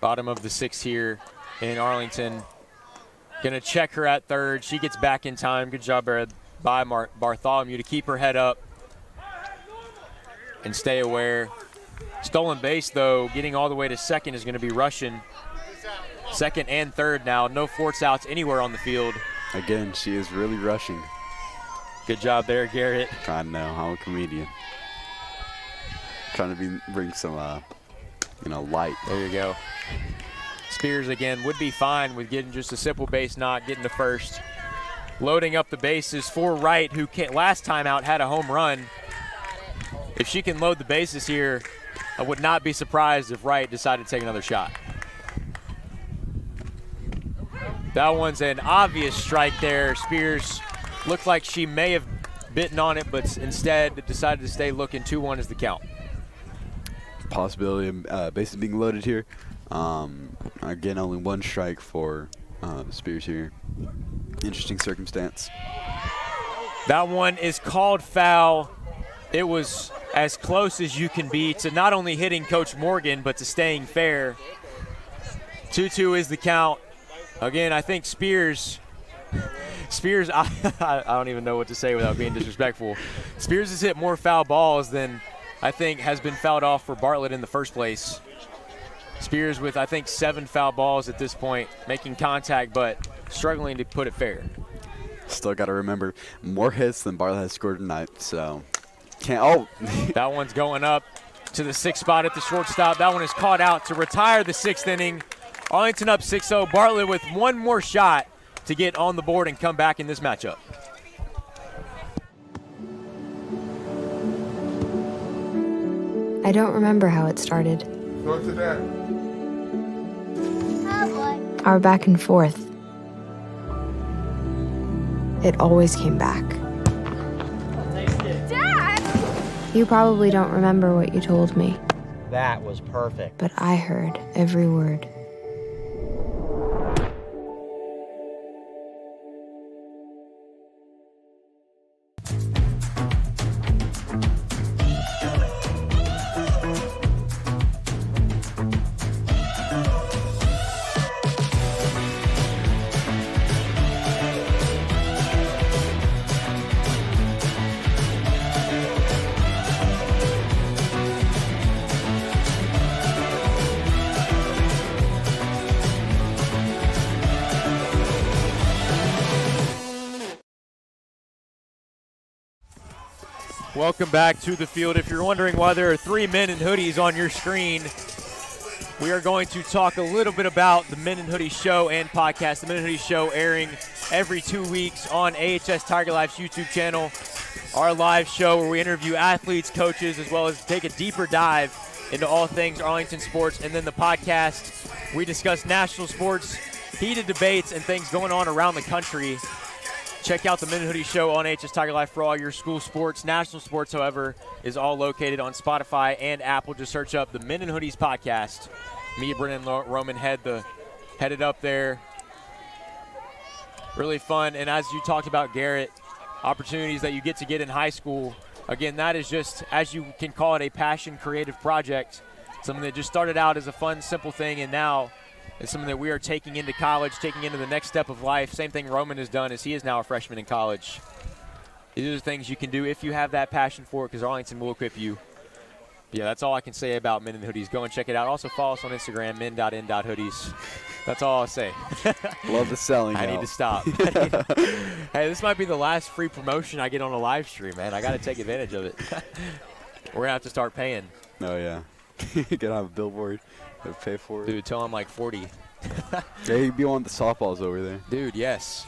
Bottom of the 6th here in Arlington. Gonna check her at 3rd. She gets back in time. Good job by Bartholomew to keep her head up and stay aware. Stolen base, though, getting all the way to 2nd is gonna be Russian. 2nd and 3rd now. No force outs anywhere on the field. Again, she is really rushing. Good job there, Garrett. I know, I'm a comedian. Trying to bring some, light. There you go. Spears, again, would be fine with getting just a simple base knock, getting to 1st. Loading up the bases for Wright, who last time out had a home run. If she can load the bases here, I would not be surprised if Wright decided to take another shot. That one's an obvious strike there. Spears looked like she may have bitten on it, but instead decided to stay looking. 2-1 is the count. Possibility of bases being loaded here. Again, only 1 strike for Spears here. Interesting circumstance. That one is called foul. It was as close as you can be to not only hitting Coach Morgan, but to staying fair. 2-2 is the count. Again, I think Spears, I don't even know what to say without being disrespectful. Spears has hit more foul balls than I think has been fouled off for Bartlett in the first place. Spears with, I think, 7 foul balls at this point, making contact, but struggling to put it fair. Still got to remember, more hits than Bartlett has scored tonight, so can't. Oh, that one's going up to the 6th spot at the shortstop. That one is caught out to retire the 6th inning. Arlington up 6-0. Bartlett with one more shot to get on the board and come back in this matchup. I don't remember how it started. Go to that. Our back and forth. It always came back. Dad! You probably don't remember what you told me, That was perfect. but I heard every word. Welcome back to the field. If you're wondering why there are 3 men in hoodies on your screen, we are going to talk a little bit about the Men in Hoodies show and podcast. The Men in Hoodies show airing every 2 weeks on AHS Tiger Life's YouTube channel. Our live show where we interview athletes, coaches, as well as take a deeper dive into all things Arlington sports. And then the podcast, we discuss national sports, heated debates, and things going on around the country. Check out the Men in Hoodies show on AHS Tiger Life for all your school sports. National sports, however, is all located on Spotify and Apple. Just search up the Men in Hoodies podcast. Me, Brennan, Roman headed up there. Really fun. And as you talked about, Garrett, opportunities that you get in high school. Again, that is just, as you can call it, a passion creative project. Something that just started out as a fun, simple thing, and now it's something that we are taking into college, taking into the next step of life. Same thing Roman has done as he is now a freshman in college. These are the things you can do if you have that passion for it, because Arlington will equip you. Yeah, that's all I can say about Men in Hoodies. Go and check it out. Also follow us on Instagram, men.in.hoodies. That's all I'll say. Love the selling. I need to stop. Hey, this might be the last free promotion I get on a live stream, man. I got to take advantage of it. We're going to have to start paying. Oh, yeah. You gotta have a billboard. Gotta pay for it. Dude, tell him like 40. Yeah, you'd be on the softballs over there. Dude, yes.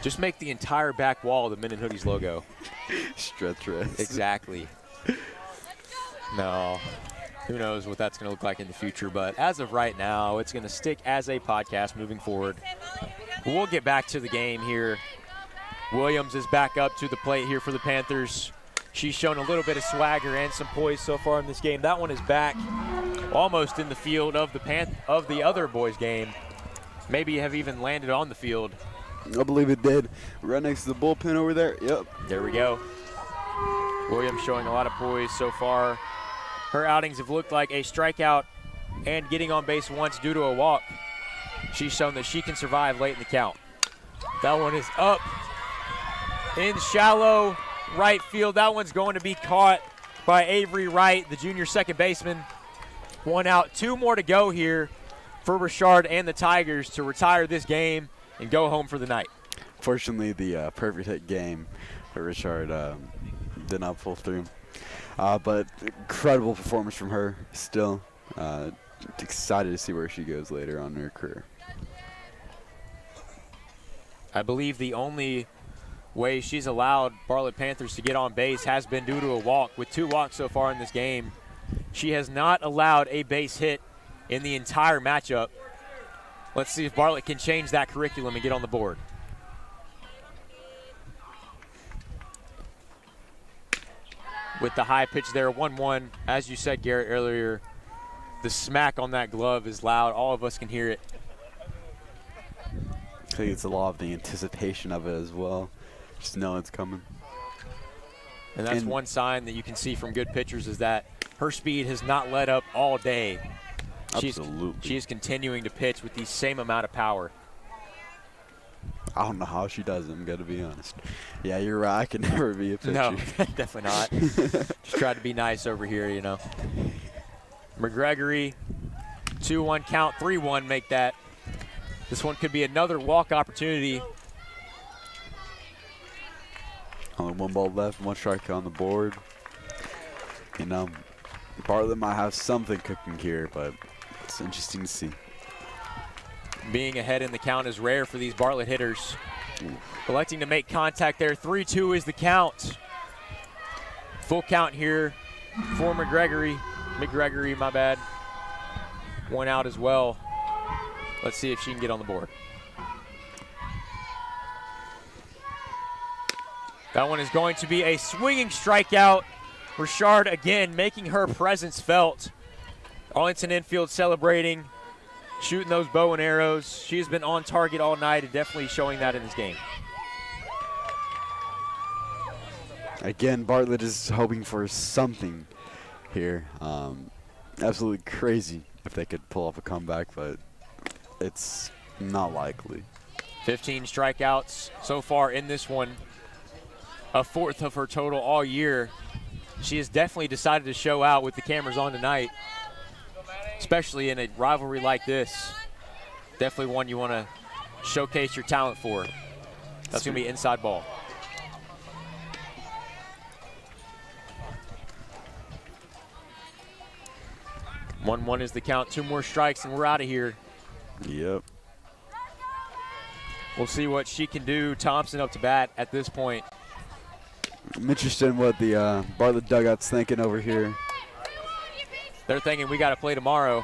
Just make the entire back wall the Men in Hoodies logo. Stretch rest. Exactly. No. Who knows what that's going to look like in the future. But as of right now, it's going to stick as a podcast moving forward. We'll get back to the game here. Williams is back up to the plate here for the Panthers. She's shown a little bit of swagger and some poise so far in this game. That one is back almost in the field of the other boys' game. Maybe have even landed on the field. I believe it did. Right next to the bullpen over there. Yep. There we go. Williams showing a lot of poise so far. Her outings have looked like a strikeout and getting on base once due to a walk. She's shown that she can survive late in the count. That one is up in shallow right field. That one's going to be caught by Avery Wright, the junior second baseman. 1 out, 2 more to go here for Richard and the Tigers to retire this game and go home for the night. Fortunately, the perfect hit game for Richard did not pull through. But incredible performance from her still. Excited to see where she goes later on in her career. I believe the only way she's allowed Bartlett Panthers to get on base has been due to a walk. With 2 walks so far in this game, she has not allowed a base hit in the entire matchup. Let's see if Bartlett can change that curriculum and get on the board. With the high pitch there, 1-1. As you said, Garrett, earlier, the smack on that glove is loud. All of us can hear it. I think it's a lot of the anticipation of it as well. Just know it's coming. And that's one sign that you can see from good pitchers is that her speed has not let up all day. Absolutely. She is continuing to pitch with the same amount of power. I don't know how she does it, I'm going to be honest. Yeah, you're right. I can never be a pitcher. No, definitely not. Just try to be nice over here, you know. McGregory, 2-1 count, 3-1 make that. This one could be another walk opportunity. Only 1 ball left, 1 strike on the board. You know, Bartlett might have something cooking here, but it's interesting to see. Being ahead in the count is rare for these Bartlett hitters. Electing to make contact there. 3-2 is the count. Full count here for McGregory. McGregory, my bad. 1 out as well. Let's see if she can get on the board. That one is going to be a swinging strikeout. Richard again making her presence felt. Arlington infield celebrating, shooting those bow and arrows. She has been on target all night and definitely showing that in this game. Again, Bartlett is hoping for something here. Absolutely crazy if they could pull off a comeback, but it's not likely. 15 strikeouts so far in this one. A 4th of her total all year. She has definitely decided to show out with the cameras on tonight, especially in a rivalry like this. Definitely one you want to showcase your talent for. That's going to be inside ball. One is the count. 2 more strikes and we're out of here. Yep. We'll see what she can do. Thompson up to bat at this point. I'm interested in what the Bartlett dugout's thinking over here. They're thinking we got to play tomorrow.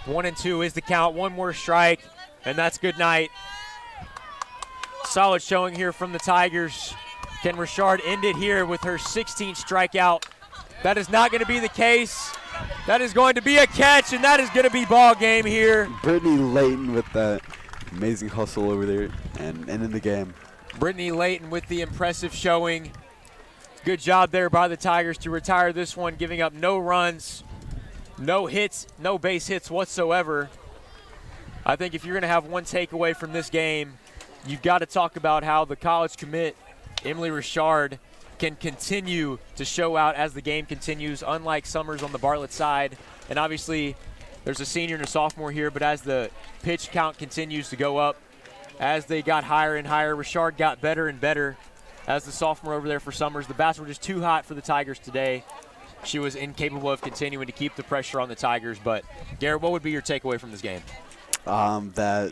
1-2 is the count. 1 more strike, and that's good night. Solid showing here from the Tigers. Can Richard end it here with her 16th strikeout? That is not going to be the case. That is going to be a catch, and that is going to be ball game here. Brittany Layton with that amazing hustle over there and in the game. Brittany Layton with the impressive showing. Good job there by the Tigers to retire this one, giving up no runs, no hits, no base hits whatsoever. I think if you're going to have one takeaway from this game, you've got to talk about how the college commit, Emily Richard, can continue to show out as the game continues, unlike Summers on the Bartlett side. And obviously, there's a senior and a sophomore here, but as the pitch count continues to go up, as they got higher and higher, Richard got better and better as the sophomore over there for Summers. The bats were just too hot for the Tigers today. She was incapable of continuing to keep the pressure on the Tigers. But, Garrett, what would be your takeaway from this game? That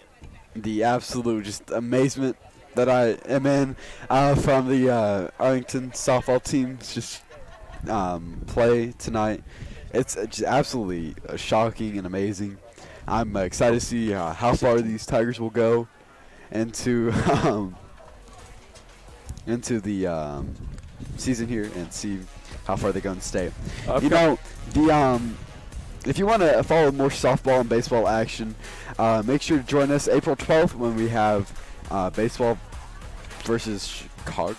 the absolute just amazement that I am in from the Arlington softball team's just play tonight. It's just absolutely shocking and amazing. I'm excited to see how far these Tigers will go into the season here and see how far they go in state. Okay. You know, if you want to follow more softball and baseball action, make sure to join us April 12th when we have baseball versus Chicago.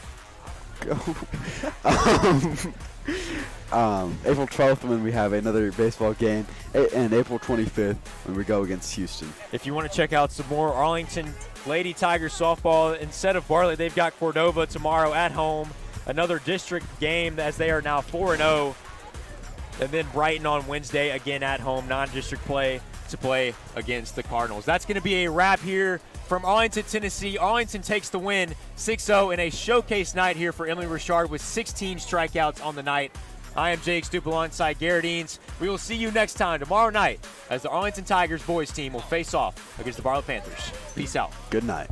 April 12th when we have another baseball game, and April 25th when we go against Houston. If you want to check out some more Arlington Lady Tigers softball, instead of Bartlett, they've got Cordova tomorrow at home. Another district game as they are now 4-0. And then Brighton on Wednesday, again at home, non-district play to play against the Cardinals. That's going to be a wrap here from Arlington, Tennessee. Arlington takes the win 6-0 in a showcase night here for Emily Richard with 16 strikeouts on the night. I am Jake Stupel alongside Garrett Eanes. We will see you next time tomorrow night as the Arlington Tigers boys team will face off against the Bartlett Panthers. Peace out. Good night.